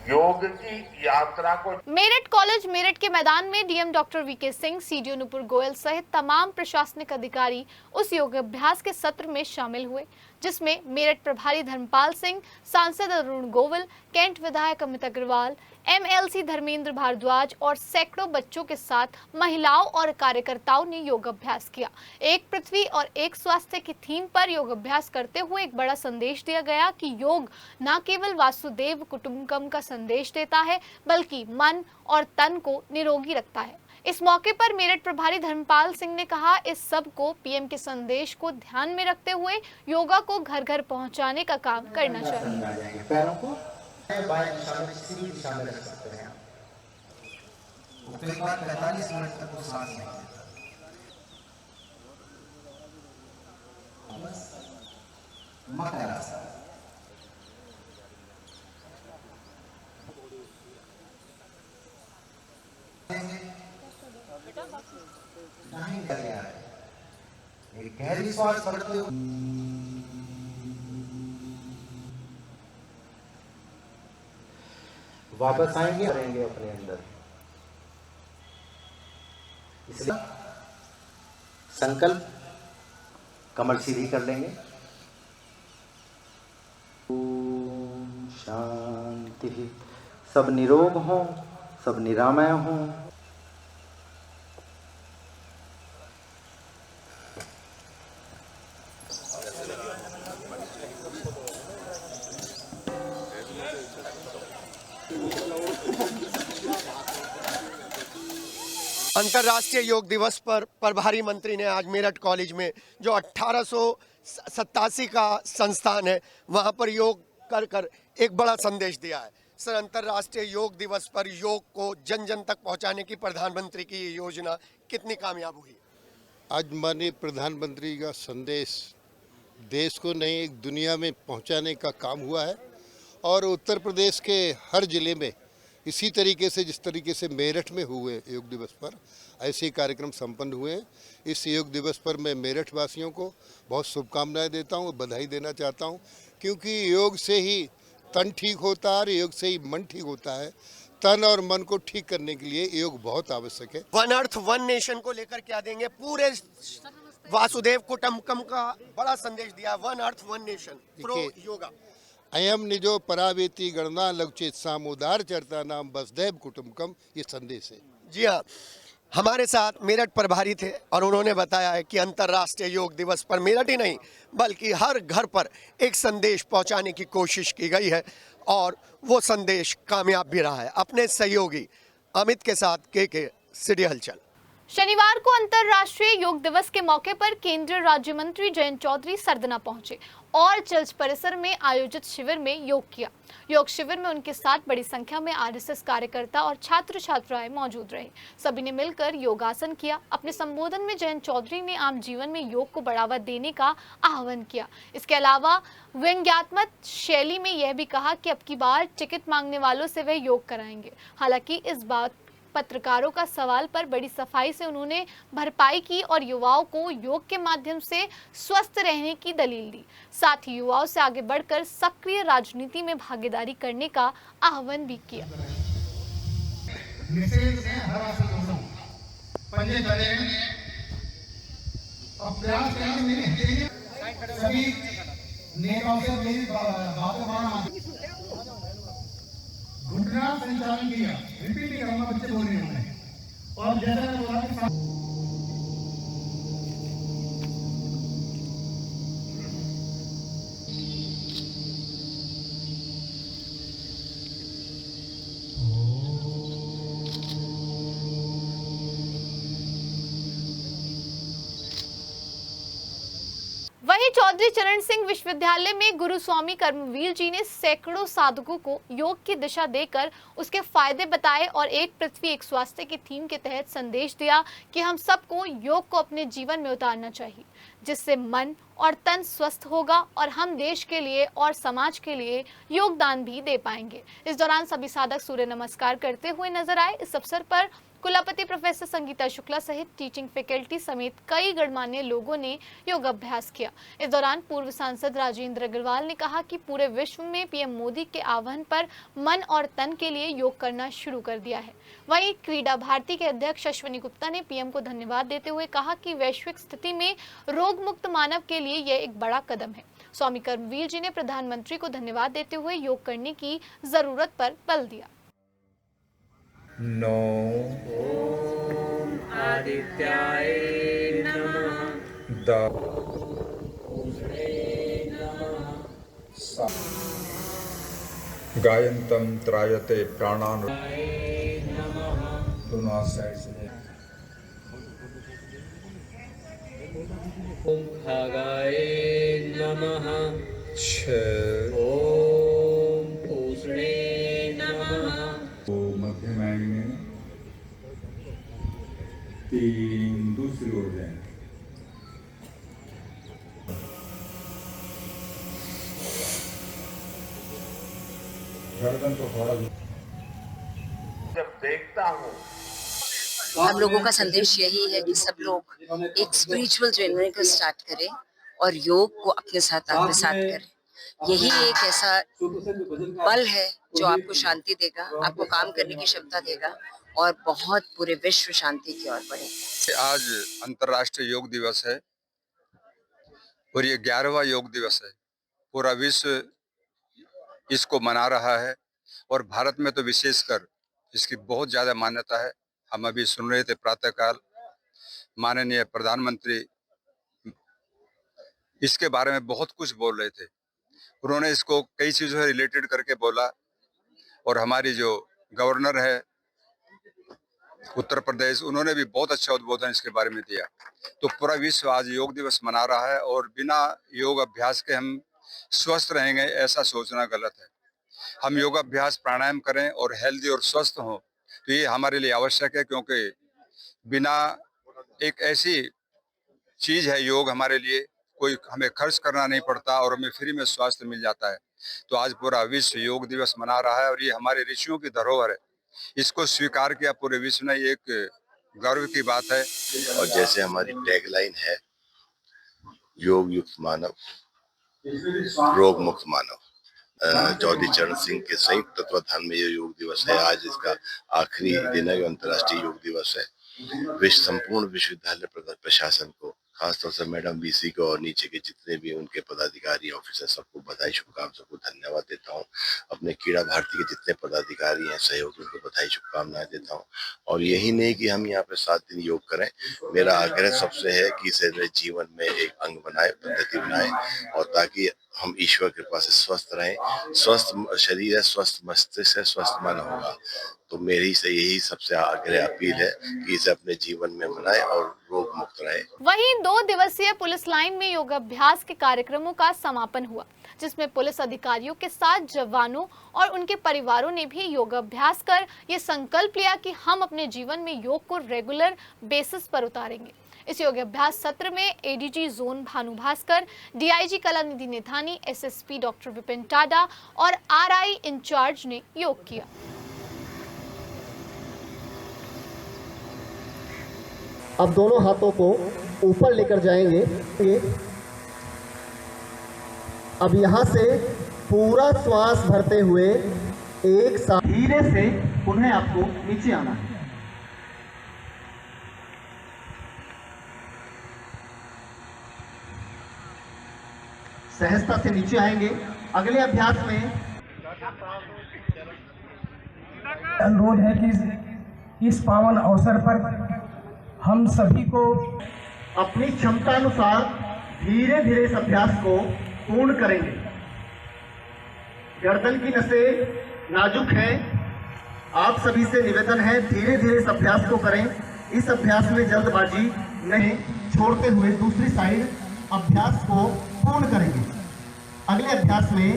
योग की यात्रा को मेरठ कॉलेज मेरठ के मैदान में DM doctor VK Singh, CDO Nupur Goyal सहित तमाम प्रशासनिक अधिकारी उस योगाभ्यास के सत्र में शामिल हुए, जिसमें मेरठ प्रभारी धर्मपाल सिंह, सांसद अरुण गोविल, कैंट विधायक अमित अग्रवाल, एमएलसी धर्मेंद्र भारद्वाज और सैकड़ों बच्चों के साथ महिलाओं और कार्यकर्ताओं ने योगाभ्यास किया। एक पृथ्वी और एक स्वास्थ्य की थीम पर योगाभ्यास करते हुए एक बड़ा संदेश दिया गया कि योग न केवल वासुदेव कुटुंबकम का संदेश देता है, बल्कि मन और तन को निरोगी रखता है। इस मौके पर मेरठ प्रभारी धर्मपाल सिंह ने कहा, इस सब को पीएम के संदेश को ध्यान में रखते हुए योगा को घर घर पहुंचाने का काम करना चाहिए। पैरों को बाएं दिशा में किसी भी दिशा में रख सकते हैं। उसके बाद 45 मिनट तक वो सांस लें। मकर आसन, नहीं लगेगा। एक गहरी सांस भरते हुए वापस आएंगे, करेंगे अपने अंदर। इसलिए संकल्प, कमर सीधी कर लेंगे। ओम शांति। सब निरोग हों, सब निरामय हों। अंतर्राष्ट्रीय योग दिवस पर प्रभारी मंत्री ने आज मेरठ कॉलेज में, जो 1887 का संस्थान है, वहां पर योग कर कर एक बड़ा संदेश दिया है। सर, अंतर्राष्ट्रीय योग दिवस पर योग को जन जन तक पहुंचाने की प्रधानमंत्री की ये योजना कितनी कामयाब हुई? आज माननीय प्रधानमंत्री का संदेश देश को नई एक दुनिया में पहुंचाने का काम हुआ है। और उत्तर प्रदेश के हर ज़िले में इसी तरीके से, जिस तरीके से मेरठ में हुए योग दिवस पर, ऐसे ही कार्यक्रम संपन्न हुए हैं। इस योग दिवस पर मैं मेरठ वासियों को बहुत शुभकामनाएं देता हूं, बधाई देना चाहता हूं, क्योंकि योग से ही तन ठीक होता है और योग से ही मन ठीक होता है। तन और मन को ठीक करने के लिए योग बहुत आवश्यक है। वन अर्थ वन नेशन को लेकर क्या देंगे? पूरे वासुदेव कुटुंबकम का बड़ा संदेश दिया, one earth one nation pro yoga. अयम निजो परावेति गणना लवचित सामुदार चर्चा नाम वसुधैव कुटुंबकम, ये संदेश है। जी हाँ, हमारे साथ मेरठ प्रभारी थे और उन्होंने बताया है कि अंतर्राष्ट्रीय योग दिवस पर मेरठ ही नहीं बल्कि हर घर पर एक संदेश पहुंचाने की कोशिश की गई है और वो संदेश कामयाब भी रहा है। अपने सहयोगी अमित के साथ के सिटी हलचल। शनिवार को अंतर्राष्ट्रीय योग दिवस के मौके पर केंद्रीय राज्य मंत्री जयंत चौधरी सरदना पहुंचे और चर्च परिसर में आयोजित शिविर में योग किया। योग शिविर में उनके साथ बड़ी संख्या में आरएसएस कार्यकर्ता और छात्र छात्राएं मौजूद रहे। सभी ने मिलकर योगासन किया। अपने संबोधन में जयंत चौधरी ने आम जीवन में योग को बढ़ावा देने का आह्वान किया। इसके अलावा व्यंग्यात्मक शैली में यह भी कहा कि अब की बार टिकट मांगने वालों से वे योग कराएंगे। हालांकि इस बात पत्रकारों का सवाल पर बड़ी सफाई से उन्होंने भरपाई की और युवाओं को योग के माध्यम से स्वस्थ रहने की दलील दी। साथ ही युवाओं से आगे बढ़कर सक्रिय राजनीति में भागीदारी करने का आह्वान भी किया। घुटना संचालन किया, रिपीट नहीं करूंगा, बच्चे बोल रहे होंगे। और जैसा मैंने बोला कि वहीं चौधरी चरण सिंह विश्वविद्यालय में गुरु स्वामी कर्मवीर जी ने सैकड़ों साधकों को योग की दिशा देकर उसके फायदे बताए और एक पृथ्वी एक स्वास्थ्य की थीम के तहत संदेश दिया कि हम सबको योग को अपने जीवन में उतारना चाहिए, जिससे मन और तन स्वस्थ होगा और हम देश के लिए और समाज के लिए योगदान भी दे पाएंगे। इस दौरान सभी साधक सूर्य नमस्कार करते हुए नजर आए। इस अवसर पर कुलपति प्रोफेसर संगीता शुक्ला सहित टीचिंग फैकल्टी समेत कई गणमान्य लोगों ने योग अभ्यास किया। इस दौरान पूर्व सांसद राजेंद्र अग्रवाल ने कहा कि पूरे विश्व में पीएम मोदी के आह्वान पर मन और तन के लिए योग करना शुरू कर दिया है। वहीं क्रीडा भारती के अध्यक्ष अश्विनी गुप्ता ने पीएम को धन्यवाद देते हुए कहा कि वैश्विक स्थिति में रोग मुक्त मानव के लिए यह एक बड़ा कदम है। स्वामी कर्मवीर जी ने प्रधानमंत्री को धन्यवाद देते हुए योग करने की जरूरत पर बल दिया। नौ ओम आदित्याय नमः गायन्तं त्रायते प्राणान् दोनों साइड से ओम खगाय नमः ओम पूषणे नमः मध्यम आएंगे, 3 दूसरी ओर जाएंगे। गर्दन को थोड़ा जब देखता हूँ हम लोगों का संदेश यही है कि सब लोग एक स्पिरिचुअल जर्नी को स्टार्ट करें और योग को अपने साथ आत्मसात करें। यही एक ऐसा बल है जो आपको शांति देगा, आपको काम करने की क्षमता देगा और बहुत पूरे विश्व शांति की ओर बढ़े। आज अंतर्राष्ट्रीय योग दिवस है और ये 11वां योग दिवस है। पूरा विश्व इसको मना रहा है और भारत में तो विशेषकर इसकी बहुत ज्यादा मान्यता है। हम अभी सुन रहे थे प्रातःकाल माननीय प्रधानमंत्री इसके बारे में बहुत कुछ बोल रहे थे। उन्होंने इसको कई चीजों से रिलेटेड करके बोला और हमारी जो गवर्नर है उत्तर प्रदेश, उन्होंने भी बहुत अच्छा उद्बोधन इसके बारे में दिया। तो पूरा विश्व आज योग दिवस मना रहा है और बिना योग अभ्यास के हम स्वस्थ रहेंगे ऐसा सोचना गलत है। हम योग अभ्यास प्राणायाम करें और हेल्दी और स्वस्थ हों तो ये हमारे लिए आवश्यक है, क्योंकि बिना एक ऐसी चीज है योग हमारे लिए, कोई हमें खर्च करना नहीं पड़ता और हमें फ्री में स्वास्थ्य मिल जाता है। तो आज पूरा विश्व योग दिवस मना रहा है और ये हमारे ऋषियों की धरोहर है। इसको स्वीकार किया पूरे विश्व ने, ये एक गर्व की बात है। और जैसे हमारी टैगलाइन है, योग युक्त मानव, रोग मुक्त मानव, चौधरी चरण सिंह के संयुक्त तत्वाधान में ये योग दिवस है। आज इसका आखिरी दिन है, अंतर्राष्ट्रीय योग दिवस है। संपूर्ण विश्वविद्यालय प्रशासन को, खासतौर से मैडम बीसी को और नीचे के जितने भी उनके पदाधिकारी ऑफिसर, सबको बधाई शुभकामनाएं, सबको धन्यवाद देता हूं। अपने क्रीड़ा भारती के जितने पदाधिकारी हैं, सहयोगी, उनको बधाई शुभकामनाएं देता हूं। और यही नहीं कि हम यहाँ पे 7 दिन योग करें, मेरा आग्रह सबसे है कि इसे जीवन में एक अंग बनाए, पद्धति बनाए, और ताकि हम ईश्वर कृपा से स्वस्थ रहें। स्वस्थ शरीर है, स्वस्थ मस्तिष्क है, स्वस्थ मन होगा। तो मेरी से यही सबसे आग्रह अपील है कि इसे अपने जीवन में बनाए और रोग मुक्त रहे। वहीं 2 दिवसीय पुलिस लाइन में योगाभ्यास के कार्यक्रमों का समापन हुआ, जिसमें पुलिस अधिकारियों के साथ जवानों और उनके परिवारों ने भी योगाभ्यास कर ये संकल्प लिया कि हम अपने जीवन में योग को रेगुलर बेसिस पर उतारेंगे। इस योगाभ्यास सत्र में ADG zone Bhanu Bhaskar, DIG Kalanidhi Naithani, SSP doctor Vipin Tada और आरआई इंचार्ज ने योग किया। अब दोनों हाथों को ऊपर लेकर जाएंगे। अब यहाँ से पूरा श्वास भरते हुए एक साथ धीरे से पुनः आपको नीचे आना है। सहजता से नीचे आएंगे। अगले अभ्यास में अनुरोध है कि इस पावन अवसर पर हम सभी को अपनी क्षमता अनुसार धीरे धीरे इस अभ्यास को पूर्ण करेंगे। गर्दन की नसें नाजुक हैं, आप सभी से निवेदन है धीरे धीरे इस अभ्यास को करें। इस अभ्यास में जल्दबाजी नहीं छोड़ते हुए दूसरी साइड अभ्यास को पूर्ण करेंगे। अगले अभ्यास में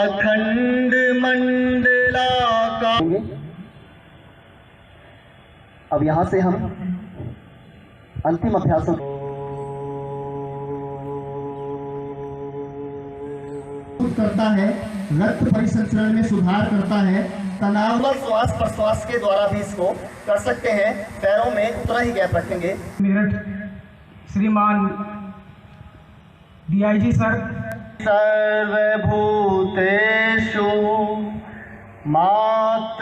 अखंड मंडलाकार। अब यहां से हम अंतिम अभ्यासों करता है, रक्त परिसंचरण में सुधार करता है, तनाव और श्वास प्रश्वास के द्वारा भी इसको कर सकते हैं। पैरों में उतना ही गैप रखेंगे। मेरठ श्रीमान डीआईजी सर। सर्वभूतेषु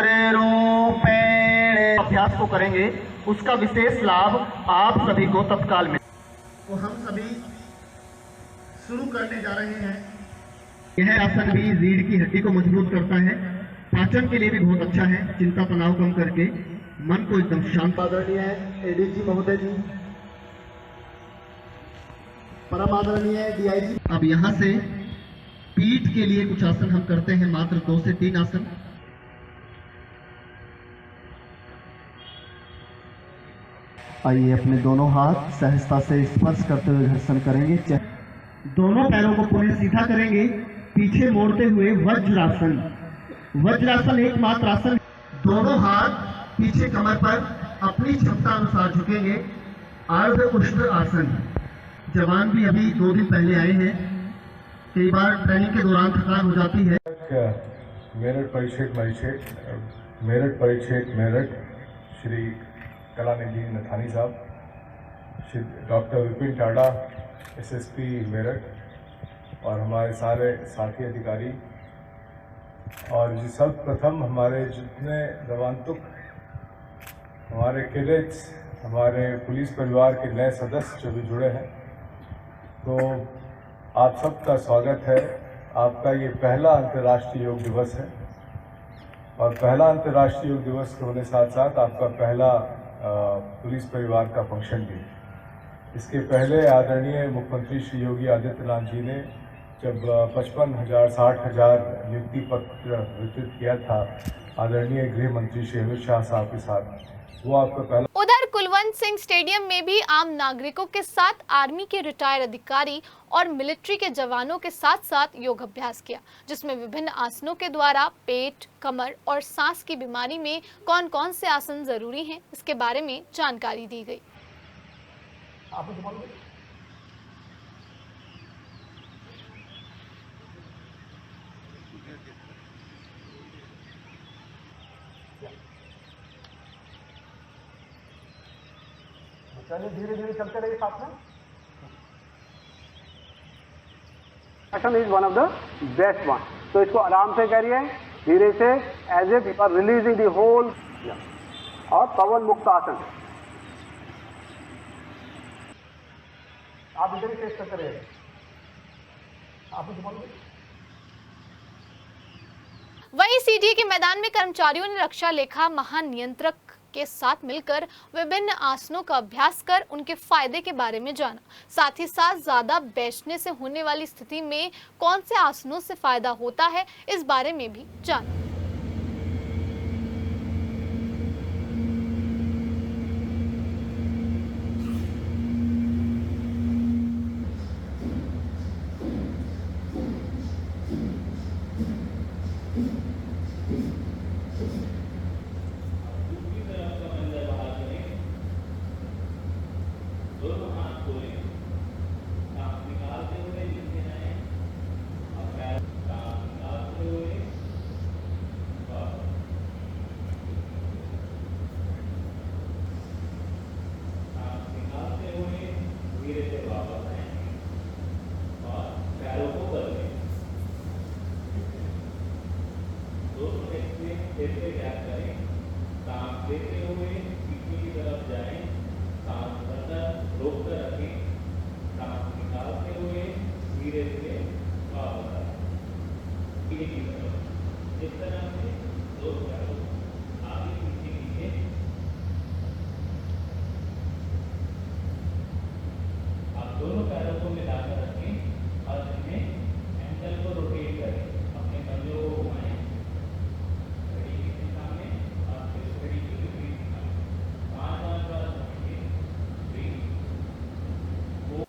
मातृरूपेण अभ्यास को करेंगे, उसका विशेष लाभ आप सभी को तत्काल में। तो हम सभी शुरू करने जा रहे हैं। यह आसन भी रीढ़ की हड्डी को मजबूत करता है, पाचन के लिए भी बहुत अच्छा है, चिंता तनाव कम करके मन को एकदम शांत। आदरणीय है एडीजी महोदय जी, परम आदरणीय डीआईजी। अब यहाँ से पीठ के लिए कुछ आसन हम करते हैं, मात्र 2 से 3 आसन। आइए अपने दोनों हाथ सहजता से स्पर्श करते हुए घर्षण करेंगे। दोनों पैरों को पुनः सीधा करेंगे, पीछे मोड़ते हुए वज्रासन। वज्रासन एकमात्र आसन। दोनों हाथ पीछे कमर पर अपनी क्षमता अनुसार झुकेंगे। अर्ध उष्ण आसन। जवान भी अभी 2 दिन पहले आए हैं, कई बार ट्रेनिंग के दौरान थकान हो जाती है। मेरठ परिक्षेत्र मेरठ श्री कलानिधि नथानी साहब, श्री डॉक्टर विपिन टाडा एसएसपी मेरठ और हमारे सारे साथी अधिकारी, और सर्वप्रथम हमारे जितने गवांतुक, हमारे कैडेट्स, हमारे पुलिस परिवार के नए सदस्य जो भी जुड़े हैं, तो आप सबका स्वागत है। आपका ये पहला अंतर्राष्ट्रीय योग दिवस है और पहला अंतर्राष्ट्रीय योग दिवस के होने साथ साथ आपका पहला पुलिस परिवार का फंक्शन भी। इसके पहले आदरणीय मुख्यमंत्री श्री योगी आदित्यनाथ जी ने जब 55,000 60,000 नियुक्ति पत्र वितरित किया था आदरणीय गृह मंत्री श्री अमित शाह साहब के साथ, वो आपका पहला। उधर कुलवंत सिंह स्टेडियम में भी आम नागरिकों के साथ आर्मी के रिटायर्ड अधिकारी और मिलिट्री के जवानों के साथ साथ योग अभ्यास किया, जिसमें विभिन्न आसनों के द्वारा पेट, कमर और सांस की बीमारी में कौन कौन से आसन जरूरी हैं, इसके बारे में जानकारी दी गई। आप मुझे बोलोगे? चलिए धीरे धीरे चलते रहिए साथ में। Action is one of the best one, तो इसको आराम से करिए, धीरे से, as if you are releasing the whole. और पवन मुक्त आसन आप इधर ही टेस्ट करते रहिए। आप मुझे बोलोगे? वहीं सीडीए के मैदान में कर्मचारियों ने रक्षा लेखा महानियंत्रक के साथ मिलकर विभिन्न आसनों का अभ्यास कर उनके फायदे के बारे में जाना। साथ ही साथ ज्यादा बैठने से होने वाली स्थिति में कौन से आसनों से फायदा होता है, इस बारे में भी जाना।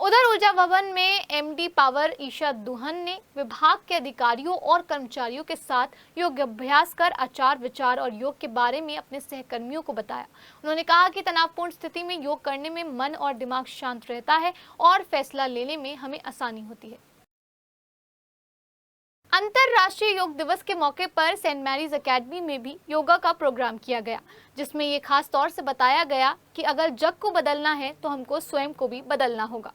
उधर ऊर्जा भवन में एमडी पावर ईशा दुहन ने विभाग के अधिकारियों और कर्मचारियों के साथ योग अभ्यास कर आचार विचार और योग के बारे में अपने सहकर्मियों को बताया। उन्होंने कहा कि तनावपूर्ण स्थिति में योग करने में मन और दिमाग शांत रहता है और फैसला लेने में हमें आसानी होती है। अंतरराष्ट्रीय योग दिवस के मौके पर सेंट मैरीज एकेडमी में भी योगा का प्रोग्राम किया गया, जिसमें ये खास तौर से बताया गया कि अगर जग को बदलना है तो हमको स्वयं को भी बदलना होगा।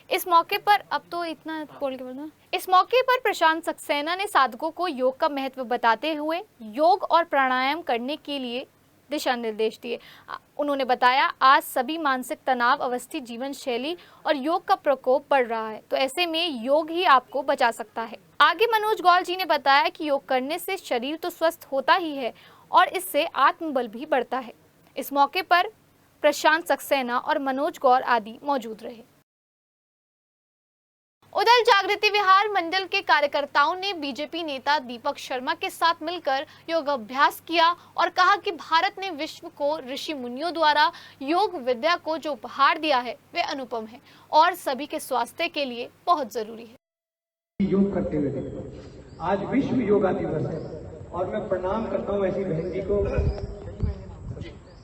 इस मौके पर इस मौके पर प्रशांत सक्सेना ने साधकों को योग का महत्व बताते हुए योग और प्राणायाम करने के लिए दिशा निर्देश दिए। उन्होंने बताया, आज सभी मानसिक तनाव, अवस्थित जीवन शैली और योग का प्रकोप बढ़ रहा है, तो ऐसे में योग ही आपको बचा सकता है। आगे मनोज गौर जी ने बताया कि योग करने से शरीर तो स्वस्थ होता ही है और इससे आत्मबल भी बढ़ता है। इस मौके पर प्रशांत सक्सेना और मनोज गौर आदि मौजूद रहे। उधर जागृति विहार मंडल के कार्यकर्ताओं ने बीजेपी नेता दीपक शर्मा के साथ मिलकर योग अभ्यास किया और कहा कि भारत ने विश्व को ऋषि मुनियों द्वारा योग विद्या को जो उपहार दिया है वे अनुपम है और सभी के स्वास्थ्य के लिए बहुत जरूरी है। योग करते हुए देखो, आज विश्व योगा दिवस है और मैं प्रणाम करता हूँ ऐसी बहन जी को,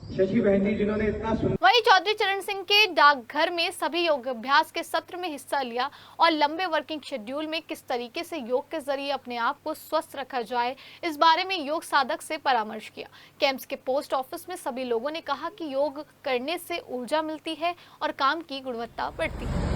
शशि बहन जी, जिन्होंने इतना सुंदर। वहीं चौधरी चरण सिंह के डाकघर में सभी योग अभ्यास के सत्र में हिस्सा लिया और लंबे वर्किंग शेड्यूल में किस तरीके से योग के जरिए अपने आप को स्वस्थ रखा जाए, इस बारे में योग साधक से परामर्श किया। कैंप्स के पोस्ट ऑफिस में सभी लोगों ने कहा कि योग करने से ऊर्जा मिलती है और काम की गुणवत्ता बढ़ती है।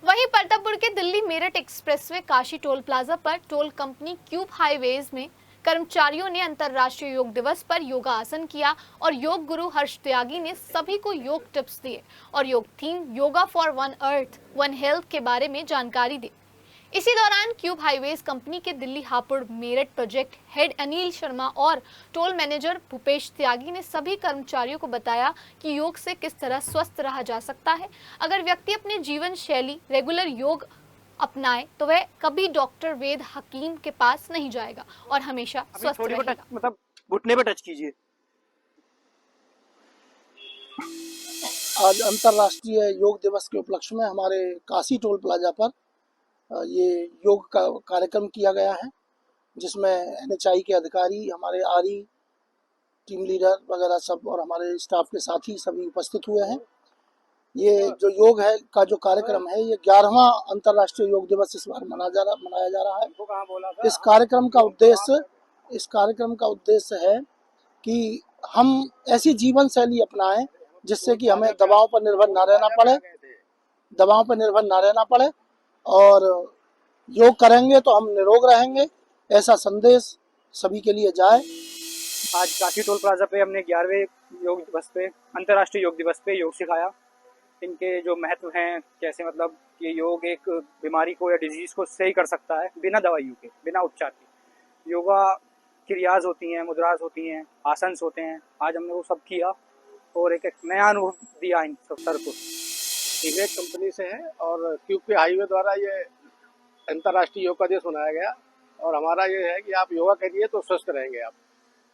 वहीं परतापुर के Delhi Meerut expressway Kashi toll plaza पर टोल कंपनी क्यूब हाईवेज में कर्मचारियों ने अंतर्राष्ट्रीय योग दिवस पर योगासन किया और योग गुरु हर्ष त्यागी ने सभी को योग टिप्स दिए और योग theme yoga for one earth one health के बारे में जानकारी दी। इसी दौरान क्यूब हाईवेज कंपनी के दिल्ली हापुड़ मेरठ प्रोजेक्ट हेड अनिल शर्मा और टोल मैनेजर भूपेश त्यागी ने सभी कर्मचारियों को बताया कि योग से किस तरह स्वस्थ रहा जा सकता है। अगर व्यक्ति अपने जीवन शैली रेगुलर योग अपनाए तो वह कभी डॉक्टर वेद हकीम के पास नहीं जाएगा और हमेशा स्वस्थ रहेगा। मतलब घुटने पे टच कीजिए। आज अंतर्राष्ट्रीय योग दिवस के उपलक्ष्य में हमारे काशी टोल प्लाजा पर ये योग का कार्यक्रम किया गया है, जिसमें एनएचआई के अधिकारी, हमारे आरई टीम लीडर वगैरह सब और हमारे स्टाफ के साथी सभी उपस्थित हुए हैं। ये जो योग है का जो कार्यक्रम है, ये 11वां अंतर्राष्ट्रीय योग दिवस इस बार मनाया जा रहा है। इस कार्यक्रम का उद्देश्य है कि हम ऐसी जीवन शैली अपनाएं जिससे कि हमें दवाओं पर निर्भर ना रहना पड़े और योग करेंगे तो हम निरोग रहेंगे, ऐसा संदेश सभी के लिए जाए। आज काशी टोल प्लाजा पे हमने 11वें योग दिवस पे, अंतर्राष्ट्रीय योग दिवस पे योग सिखाया। इनके जो महत्व हैं, कैसे मतलब ये योग एक बीमारी को या डिजीज को सही कर सकता है बिना दवाइयों के, बिना उपचार के। योगा क्रियाज होती हैं, मुद्राज होती हैं, आसन्स होते हैं। आज हमने वो सब किया और एक नया अनुभव दिया इन सब सर को। एक कंपनी से है और क्यूपी हाईवे द्वारा ये अंतर्राष्ट्रीय योग दिवस मनाया गया और हमारा ये है कि आप योगा करिए तो स्वस्थ रहेंगे आप।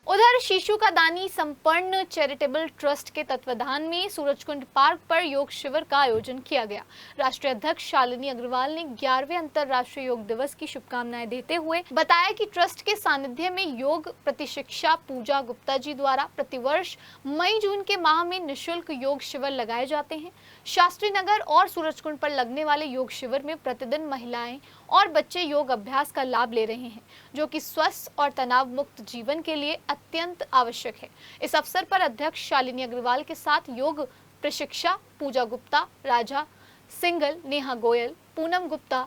उधर शिशु का दानी संपन्न चैरिटेबल ट्रस्ट के तत्वाधान में सूरजकुंड पार्क पर योग शिविर का आयोजन किया गया। राष्ट्रीय अध्यक्ष शालिनी अग्रवाल ने 11वें अंतर्राष्ट्रीय योग दिवस की शुभकामनाएं देते हुए बताया कि ट्रस्ट के सानिध्य में योग प्रतिशिक्षा पूजा गुप्ता जी द्वारा प्रतिवर्ष मई जून के माह में निःशुल्क योग शिविर लगाए जाते हैं। शास्त्री नगर और सूरजकुंड पर लगने वाले योग शिविर में प्रतिदिन महिलाएं और बच्चे योग अभ्यास का लाभ ले रहे हैं, जो कि स्वस्थ और तनाव मुक्त जीवन के लिए अत्यंत आवश्यक है। इस अवसर पर अध्यक्ष शालिनी अग्रवाल के साथ योग प्रशिक्षा पूजा गुप्ता, राजा सिंगल, नेहा गोयल, पूनम गुप्ता,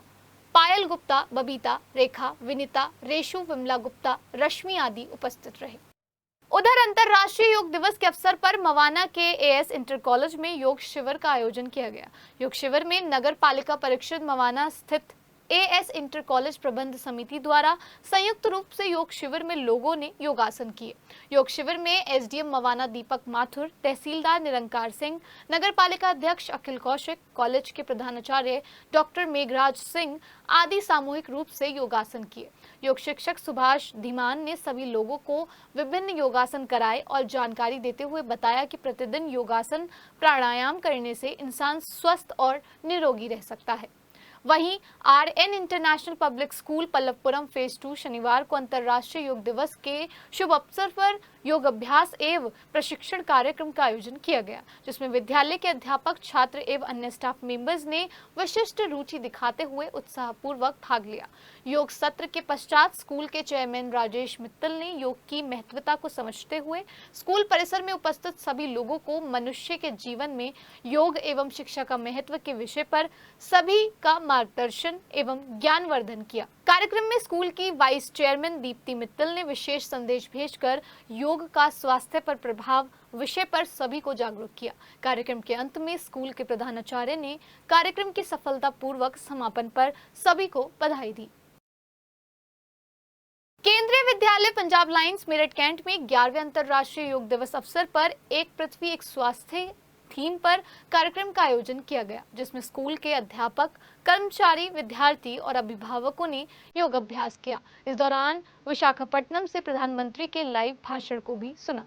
पायल गुप्ता, बबीता, रेखा, विनीता, रेशु, विमला गुप्ता, रश्मि आदि उपस्थित रहे। उधर अंतर्राष्ट्रीय योग दिवस के अवसर पर मवाना के एएस इंटर कॉलेज में योग शिविर का आयोजन किया गया। योग शिविर में नगर पालिका परिषद मवाना स्थित एएस इंटर कॉलेज प्रबंध समिति द्वारा संयुक्त रूप से योग शिविर में लोगों ने योगासन किए। योग शिविर में एसडीएम मवाना दीपक माथुर, तहसीलदार निरंकार सिंह, नगर पालिका अध्यक्ष अखिल कौशिक, कॉलेज के प्रधानाचार्य डॉक्टर मेघराज सिंह आदि सामूहिक रूप से योगासन किए। योग शिक्षक सुभाष धीमान ने सभी लोगों को विभिन्न योगासन कराए और जानकारी देते हुए बताया कि प्रतिदिन योगासन प्राणायाम करने से इंसान स्वस्थ और निरोगी रह सकता है। वहीं RN International Public School Pallavpuram phase 2 शनिवार को अंतर्राष्ट्रीय योग दिवस के शुभ अवसर पर योग अभ्यास एवं प्रशिक्षण कार्यक्रम का आयोजन किया गया, जिसमें विद्यालय के अध्यापक, छात्र एवं अन्य स्टाफ मेंबर्स ने विशिष्ट रुचि दिखाते हुए उत्साहपूर्वक भाग लिया। योग सत्र के पश्चात स्कूल के चेयरमैन राजेश मित्तल ने योग की महत्वता को समझते हुए स्कूल परिसर में उपस्थित सभी लोगों को मनुष्य के जीवन में योग एवं शिक्षा का महत्व के विषय पर सभी का मार्गदर्शन एवं ज्ञानवर्धन किया। कार्यक्रम में स्कूल की वाइस चेयरमैन दीप्ति मित्तल ने विशेष संदेश भेजकर योग का स्वास्थ्य पर प्रभाव विषय पर सभी को जागरूक किया। कार्यक्रम के अंत में स्कूल के प्रधानाचार्य ने कार्यक्रम की सफलतापूर्वक समापन पर सभी को बधाई दी। केंद्रीय विद्यालय पंजाब लाइंस मेरठ कैंट में 11वें अंतर्राष्ट्रीय योग दिवस अवसर पर एक पृथ्वी एक स्वास्थ्य थीम पर कार्यक्रम का आयोजन किया गया, जिसमें स्कूल के अध्यापक, कर्मचारी, विद्यार्थी और अभिभावकों ने योग अभ्यास किया। इस दौरान विशाखापट्टनम से प्रधानमंत्री के लाइव भाषण को भी सुना।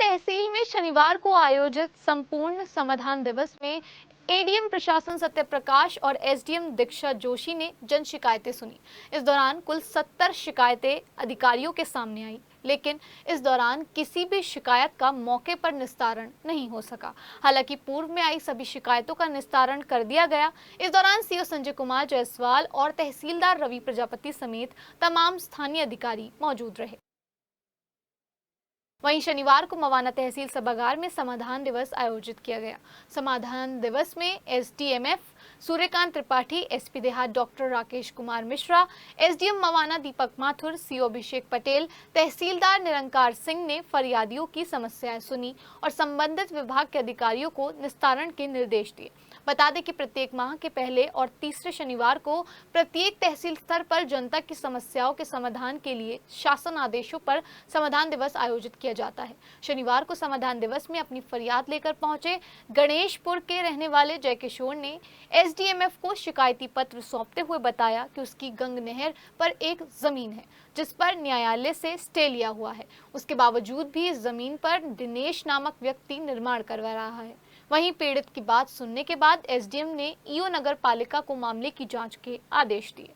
तहसील में शनिवार को आयोजित संपूर्ण समाधान दिवस में एडीएम प्रशासन सत्यप्रकाश और एसडीएम दीक्षा जोशी ने जन शिकायतें सुनी। इस दौरान कुल 70 शिकायतें अधिकारियों के सामने आई, लेकिन इस दौरान किसी भी शिकायत का मौके पर निस्तारण नहीं हो सका। हालांकि पूर्व में आई सभी शिकायतों का निस्तारण कर दिया गया। इस दौरान सीओ संजय कुमार जायसवाल और तहसीलदार रवि प्रजापति समेत तमाम स्थानीय अधिकारी मौजूद रहे। वहीं शनिवार को मवाना तहसील सभागार में समाधान दिवस आयोजित किया गया। समाधान दिवस में एसडीएमएफ सूर्यकांत त्रिपाठी, एसपी देहात डॉक्टर राकेश कुमार मिश्रा, एसडीएम मवाना दीपक माथुर, सीओ अभिषेक पटेल, तहसीलदार निरंकार सिंह ने फरियादियों की समस्याएं सुनी और संबंधित विभाग के अधिकारियों को निस्तारण के निर्देश दिए। बता दें कि प्रत्येक माह के पहले और तीसरे शनिवार को प्रत्येक तहसील स्तर पर जनता की समस्याओं के समाधान के लिए शासन आदेशों पर समाधान दिवस आयोजित किया जाता है। शनिवार को समाधान दिवस में अपनी फरियाद लेकर पहुंचे गणेशपुर के रहने वाले जयकिशोर ने एसडीएमएफ को शिकायती पत्र सौंपते हुए बताया कि उसकी गंग नहर पर एक जमीन है जिस पर न्यायालय से स्टे लिया हुआ है। उसके बावजूद भी इस जमीन पर दिनेश नामक व्यक्ति निर्माण करवा रहा है। वहीं पीड़ित की बात सुनने के बाद एसडीएम ने ईओ नगर पालिका को मामले की जांच के आदेश दिए।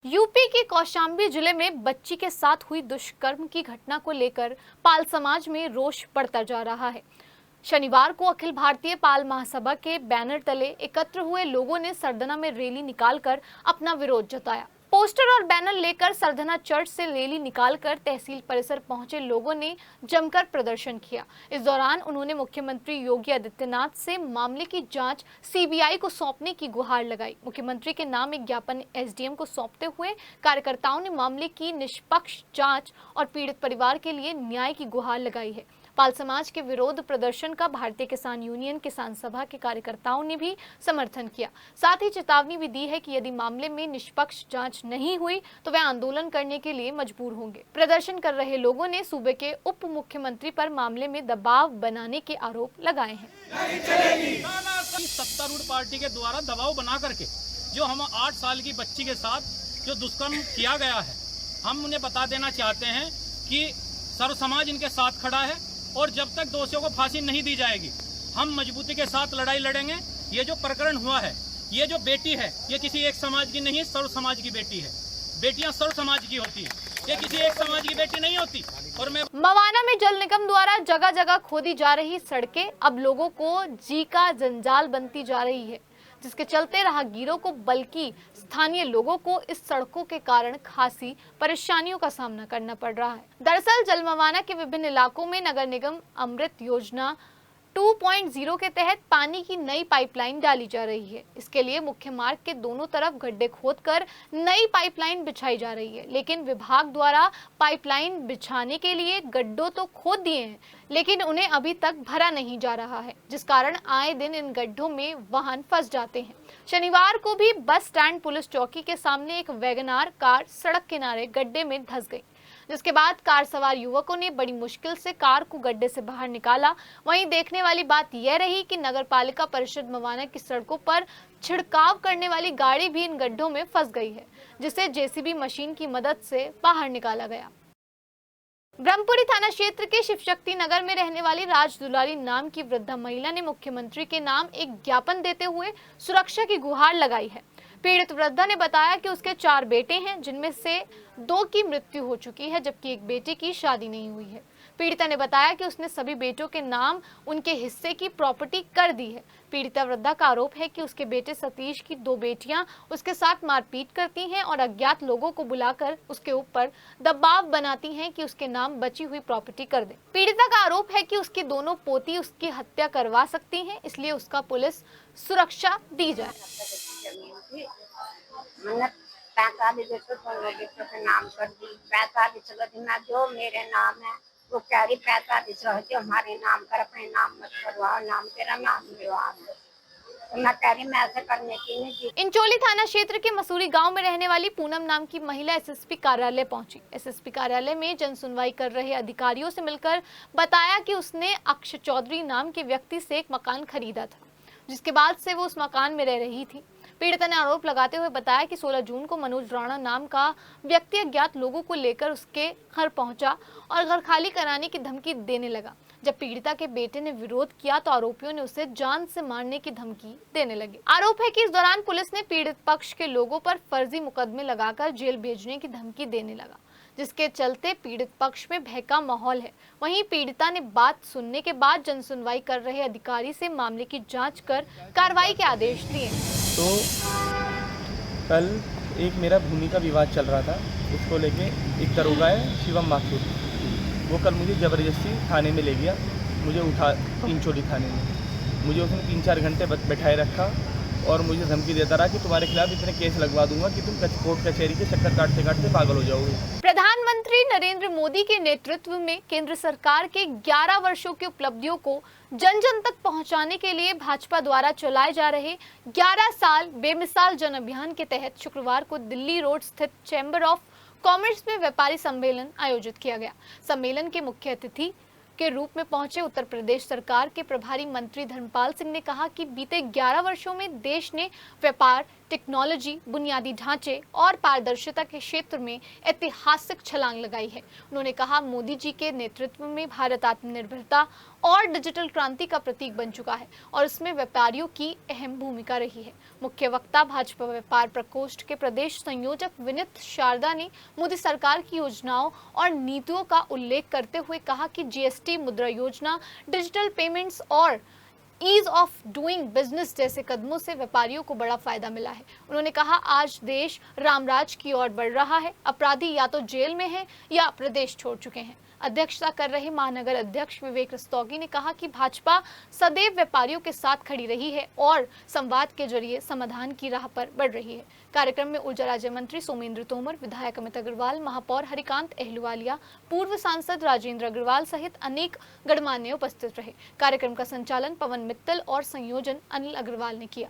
यूपी के कौशाम्बी जिले में बच्ची के साथ हुई दुष्कर्म की घटना को लेकर पाल समाज में रोष बढ़ता जा रहा है। शनिवार को अखिल भारतीय पाल महासभा के बैनर तले एकत्र हुए लोगों ने सरधना में रैली निकालकर अपना विरोध जताया। पोस्टर और बैनर लेकर सरधना चर्च से रैली निकालकर तहसील परिसर पहुंचे लोगों ने जमकर प्रदर्शन किया। इस दौरान उन्होंने मुख्यमंत्री योगी आदित्यनाथ से मामले की जांच सीबीआई को सौंपने की गुहार लगाई। मुख्यमंत्री के नाम एक ज्ञापन एसडीएम को सौंपते हुए कार्यकर्ताओं ने मामले की निष्पक्ष जांच और पीड़ित परिवार के लिए न्याय की गुहार लगाई है। पाल समाज के विरोध प्रदर्शन का भारतीय किसान यूनियन किसान सभा के कार्यकर्ताओं ने भी समर्थन किया। साथ ही चेतावनी भी दी है कि यदि मामले में निष्पक्ष जांच नहीं हुई तो वे आंदोलन करने के लिए मजबूर होंगे। प्रदर्शन कर रहे लोगों ने सूबे के उप मुख्यमंत्री पर मामले में दबाव बनाने के आरोप लगाए हैं। सत्तारूढ़ पार्टी के द्वारा दबाव बना करके जो हम 8 साल की बच्ची के साथ जो दुष्कर्म किया गया है, हम उन्हें बता देना चाहते हैं कि सर्व समाज इनके साथ खड़ा है और जब तक दोषियों को फांसी नहीं दी जाएगी हम मजबूती के साथ लड़ाई लड़ेंगे। ये जो प्रकरण हुआ है, ये जो बेटी है, ये किसी एक समाज की नहीं, सर्व समाज की बेटी है। बेटियां सर्व समाज की होती है, ये किसी एक समाज की बेटी नहीं होती। और मैं मवाना में जल निगम द्वारा जगह जगह खोदी जा रही सड़कें अब लोगों को जी का जंजाल बनती जा रही है, जिसके चलते राहगीरों को बल्कि स्थानीय लोगों को इस सड़कों के कारण खासी परेशानियों का सामना करना पड़ रहा है। दरअसल जलमवाना के विभिन्न इलाकों में नगर निगम अमृत योजना 2.0 के तहत पानी की नई पाइपलाइन डाली जा रही है। इसके लिए मुख्य मार्ग के दोनों तरफ गड्ढे खोदकर नई पाइपलाइन बिछाई जा रही है, लेकिन विभाग द्वारा पाइपलाइन बिछाने के लिए गड्ढों तो खोद दिए हैं, लेकिन उन्हें अभी तक भरा नहीं जा रहा है, जिस कारण आए दिन इन गड्ढों में वाहन फंस जाते हैं। शनिवार को भी बस स्टैंड पुलिस चौकी के सामने एक वैगनार कार सड़क किनारे गड्ढे में धंस गई, जिसके बाद कार सवार युवकों ने बड़ी मुश्किल से कार को गड्ढे से बाहर निकाला। वहीं देखने वाली बात यह रही कि नगर पालिका परिषद मवाना की सड़कों पर छिड़काव करने वाली गाड़ी भी इन गड्ढों में फंस गई है, जिसे जेसीबी मशीन की मदद से बाहर निकाला गया। ब्रह्मपुरी थाना क्षेत्र के शिवशक्ति नगर में रहने वाली राज दुलारी नाम की वृद्धा महिला ने मुख्यमंत्री के नाम एक ज्ञापन देते हुए सुरक्षा की गुहार लगाई है। पीड़ित वृद्धा ने बताया कि उसके 4 बेटे हैं, जिनमें से 2 की मृत्यु हो चुकी है, जबकि एक बेटे की शादी नहीं हुई है। पीड़िता ने बताया कि उसने सभी बेटों के नाम उनके हिस्से की प्रॉपर्टी कर दी है। पीड़िता वृद्धा का आरोप है कि उसके बेटे सतीश की 2 बेटियां उसके साथ मारपीट करती हैं और अज्ञात लोगों को बुलाकर उसके ऊपर दबाव बनाती हैं कि उसके नाम बची हुई प्रॉपर्टी कर दे। पीड़िता का आरोप है कि उसकी दोनों पोती उसकी हत्या करवा सकती हैं, इसलिए उसका पुलिस सुरक्षा दी जाए। 45 बेटों के नाम कर दी। 45 गतिना जो मेरे नाम है वो कह रही 45 रहते हमारे नाम कर, अपने नाम मत करवाओ, नाम तेरा नाम विवाह है। तो मैं कह रही मैं ऐसे करने की नहीं। इंचोली थाना क्षेत्र के मसूरी गांव में रहने वाली पूनम नाम की महिला एसएसपी कार्यालय पहुंची। एसएसपी कार्यालय में जन सुनवाई कर रहे अधिकारियों से मिलकर बताया कि उसने अक्षय चौधरी नाम के व्यक्ति से एक मकान खरीदा था, जिसके बाद से वो उस मकान में रह रही थी। पीड़िता ने आरोप लगाते हुए बताया कि 16 जून को मनोज राणा नाम का व्यक्ति अज्ञात लोगों को लेकर उसके घर पहुंचा और घर खाली कराने की धमकी देने लगा। जब पीड़िता के बेटे ने विरोध किया तो आरोपियों ने उसे जान से मारने की धमकी देने लगे। आरोप है कि इस दौरान पुलिस ने पीड़ित पक्ष के लोगों पर फर्जी मुकदमे लगाकर जेल भेजने की धमकी देने लगा, जिसके चलते पीड़ित पक्ष में भय का माहौल है। वहीं पीड़िता ने बात सुनने के बाद जनसुनवाई कर रहे अधिकारी से मामले की जांच कर कार्रवाई के आदेश दिए। तो कल एक मेरा भूमि का विवाद चल रहा था, उसको लेके एक दरोगा है शिवम माथुर, वो कल मुझे ज़बरदस्ती थाने में ले गया, मुझे उठा तीनचोली थाने में। मुझे उसने 3-4 घंटे बैठाए रखा और मुझे धमकी देता रहा कि तुम्हारे खिलाफ इतने केस लगवा दूंगा कि तुम कोर्ट कचहरी के चक्कर काटते काटते पागल हो जाओगे। प्रधानमंत्री नरेंद्र मोदी के नेतृत्व में केंद्र सरकार के 11 वर्षों की उपलब्धियों को जन जन तक पहुंचाने के लिए भाजपा द्वारा चलाए जा रहे 11 साल बेमिसाल जन अभियान के तहत शुक्रवार को दिल्ली रोड स्थित चैम्बर ऑफ कॉमर्स में व्यापारी सम्मेलन आयोजित किया गया। सम्मेलन के मुख्य अतिथि के रूप में पहुंचे उत्तर प्रदेश सरकार के प्रभारी मंत्री धर्मपाल सिंह ने कहा कि बीते 11 वर्षों में देश ने व्यापार, टेक्नोलॉजी, बुनियादी ढांचे और पारदर्शिता के क्षेत्र में ऐतिहासिक छलांग लगाई है। उन्होंने कहा, मोदी जी के नेतृत्व में भारत आत्मनिर्भरता और डिजिटल क्रांति का प्रतीक बन चुका है और इसमें व्यापारियों की अहम भूमिका रही है। मुख्य वक्ता भाजपा व्यापार प्रकोष्ठ के प्रदेश संयोजक विनीत शारदा ने मोदी सरकार की योजनाओं और नीतियों का उल्लेख करते हुए कहा कि जीएसटी, मुद्रा योजना, डिजिटल पेमेंट्स और ईज ऑफ डूइंग बिजनेस जैसे कदमों से व्यापारियों को बड़ा फायदा मिला है। उन्होंने कहा, आज देश रामराज की ओर बढ़ रहा है। अपराधी या तो जेल में हैं या प्रदेश छोड़ चुके हैं। अध्यक्षता कर रहे महानगर अध्यक्ष विवेक रस्तोगी ने कहा कि भाजपा सदैव व्यापारियों के साथ खड़ी रही है और संवाद के जरिए समाधान की राह पर बढ़ रही है। कार्यक्रम में ऊर्जा राज्य मंत्री सोमेंद्र तोमर, विधायक अमित अग्रवाल, महापौर हरिकांत अहलुवालिया, पूर्व सांसद राजेंद्र अग्रवाल सहित अनेक गणमान्य उपस्थित रहे। कार्यक्रम का संचालन पवन मित्तल और संयोजन अनिल अग्रवाल ने किया।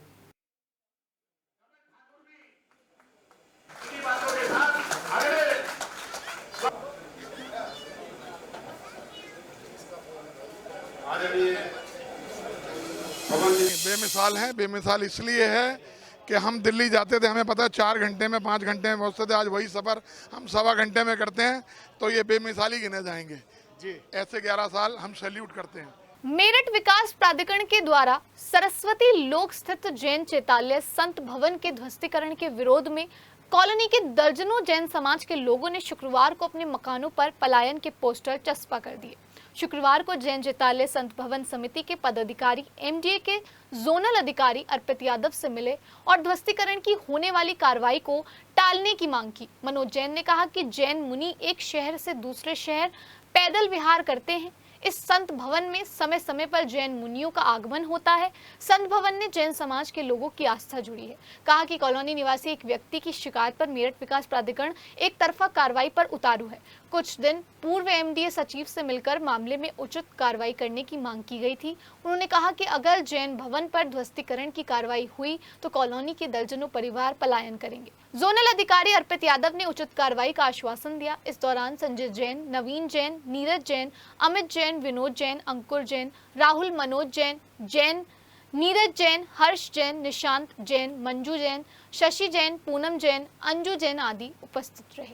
बेमिसाल हैं। बेमिसाल इसलिए है कि हम दिल्ली जाते थे, हमें पता है 4 घंटे में 5 घंटे में पहुँचते थे, आज वही सफ़र हम 1.25 घंटे में करते हैं, तो ये बेमिसाली गिने जाएंगे जी। ऐसे 11 साल हम सैल्यूट करते हैं। मेरठ विकास प्राधिकरण के द्वारा सरस्वती लोक स्थित जैन चैताल्य संत भवन के ध्वस्तीकरण के विरोध में कॉलोनी के दर्जनों जैन समाज के लोगों ने शुक्रवार को अपने मकानों पर पलायन के पोस्टर चस्पा कर दिए। शुक्रवार को जैन चैताल्य संत भवन समिति के पदाधिकारी एमडीए के जोनल अधिकारी अर्पित यादव से मिले और ध्वस्तीकरण की होने वाली कार्रवाई को टालने की मांग की। मनोज जैन ने कहा कि जैन मुनि एक शहर से दूसरे शहर पैदल विहार करते हैं। इस संत भवन में समय समय पर जैन मुनियों का आगमन होता है। संत भवन ने जैन समाज के लोगों की आस्था जुड़ी है। कहा कि कॉलोनी निवासी एक व्यक्ति की शिकायत पर मेरठ विकास प्राधिकरण एक तरफा कार्रवाई पर उतारू है। कुछ दिन पूर्व एमडीए सचिव से मिलकर मामले में उचित कार्रवाई करने की मांग की गई थी। उन्होंने कहा कि अगर जैन भवन पर ध्वस्तीकरण की कार्रवाई हुई तो कॉलोनी के दर्जनों परिवार पलायन करेंगे। जोनल अधिकारी अर्पित यादव ने उचित कार्रवाई का आश्वासन दिया। इस दौरान संजय जैन, नवीन जैन, नीरज जैन, अमित जैन, विनोद जैन, अंकुर जैन, राहुल, मनोज जैन, जैन, नीरज जैन, हर्ष जैन, निशांत जैन, मंजू जैन, शशि जैन, पूनम जैन, अंजू जैन आदि उपस्थित रहे।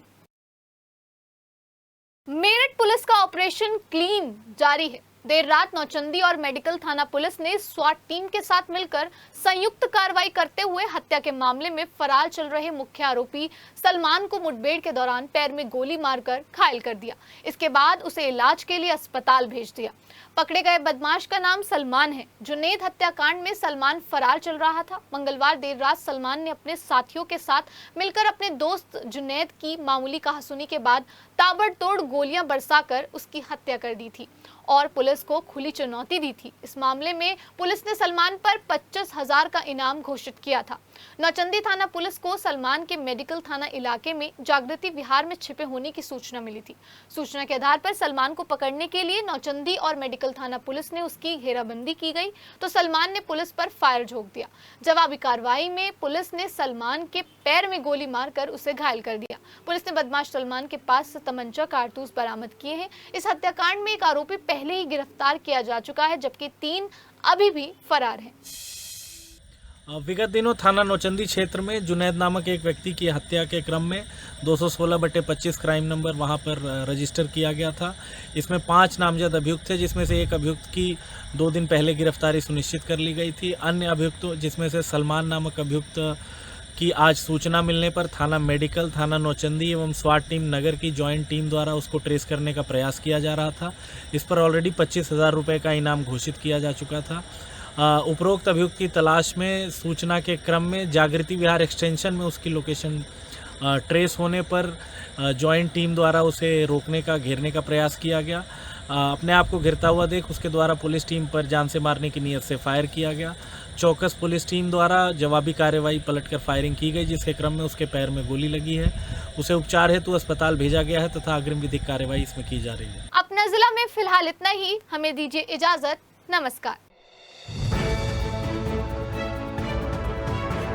मेरठ पुलिस का ऑपरेशन क्लीन जारी है। देर रात नौचंदी और मेडिकल थाना पुलिस ने स्वाट टीम के साथ मिलकर संयुक्त कार्रवाई करते हुए हत्या के मामले में फरार चल रहे मुख्य आरोपी सलमान को मुठभेड़ के दौरान पैर में गोली मारकर घायल कर दिया। इसके बाद उसे इलाज के लिए अस्पताल भेज दिया। पकड़े गए बदमाश का नाम सलमान है। जुनैद हत्याकांड में सलमान फरार चल रहा था। मंगलवार देर रात सलमान ने अपने साथियों के साथ मिलकर अपने दोस्त जुनैद की मामूली कहासुनी के बाद ताबड़तोड़ गोलियां बरसाकर उसकी हत्या कर दी थी और पुलिस को खुली चुनौती दी थी। इस मामले में पुलिस ने सलमान पर 25,000 का इनाम घोषित किया था। नौचंदी थाना पुलिस को सलमान के मेडिकल थाना इलाके में जागृति विहार में छिपे होने की सूचना मिली थी। सूचना के आधार पर सलमान को पकड़ने के लिए नौचंदी और मेडिकल थाना पुलिस ने उसकी घेराबंदी की गई तो सलमान ने पुलिस पर फायर झोंक दिया। जवाबी कार्रवाई में पुलिस ने सलमान के पैर में गोली मारकर उसे घायल कर दिया। पुलिस ने बदमाश सलमान के पास से तमंचा, कारतूस बरामद किए हैं। इस हत्याकांड में एक आरोपी पहले ही गिरफ्तार किया जा चुका है जबकि 3 अभी भी फरार हैं। विगत दिनों थाना नौचंदी क्षेत्र में जुनैद नामक एक व्यक्ति की हत्या के क्रम में 216/25 क्राइम नंबर वहां पर रजिस्टर किया गया था। इसमें 5 नामजद अभियुक्त थे, जिसमें से एक अभियुक्त की 2 दिन पहले गिरफ्तारी सुनिश्चित कर ली गई थी। अन्य अभियुक्तों जिसमें से सलमान नामक अभियुक्त की आज सूचना मिलने पर थाना मेडिकल, थाना नौचंदी एवं स्वाट टीम नगर की जॉइंट टीम द्वारा उसको ट्रेस करने का प्रयास किया जा रहा था। इस पर ऑलरेडी 25,000 रुपये का इनाम घोषित किया जा चुका था। उपरोक्त अभियुक्त की तलाश में सूचना के क्रम में जागृति विहार एक्सटेंशन में उसकी लोकेशन ट्रेस होने पर जॉइंट टीम द्वारा उसे रोकने का, घेरने का प्रयास किया गया। अपने आप को घिरता हुआ देख उसके द्वारा पुलिस टीम पर जान से मारने की नीयत से फायर किया गया। चौकस पुलिस टीम द्वारा जवाबी कार्रवाई पलटकर फायरिंग की गई, जिसके क्रम में उसके पैर में गोली लगी है। उसे उपचार हेतु अस्पताल भेजा गया है तथा अग्रिम विधिक कार्रवाई इसमें की जा रही है। अपना जिला में फिलहाल इतना ही। हमें दीजिए इजाजत। नमस्कार।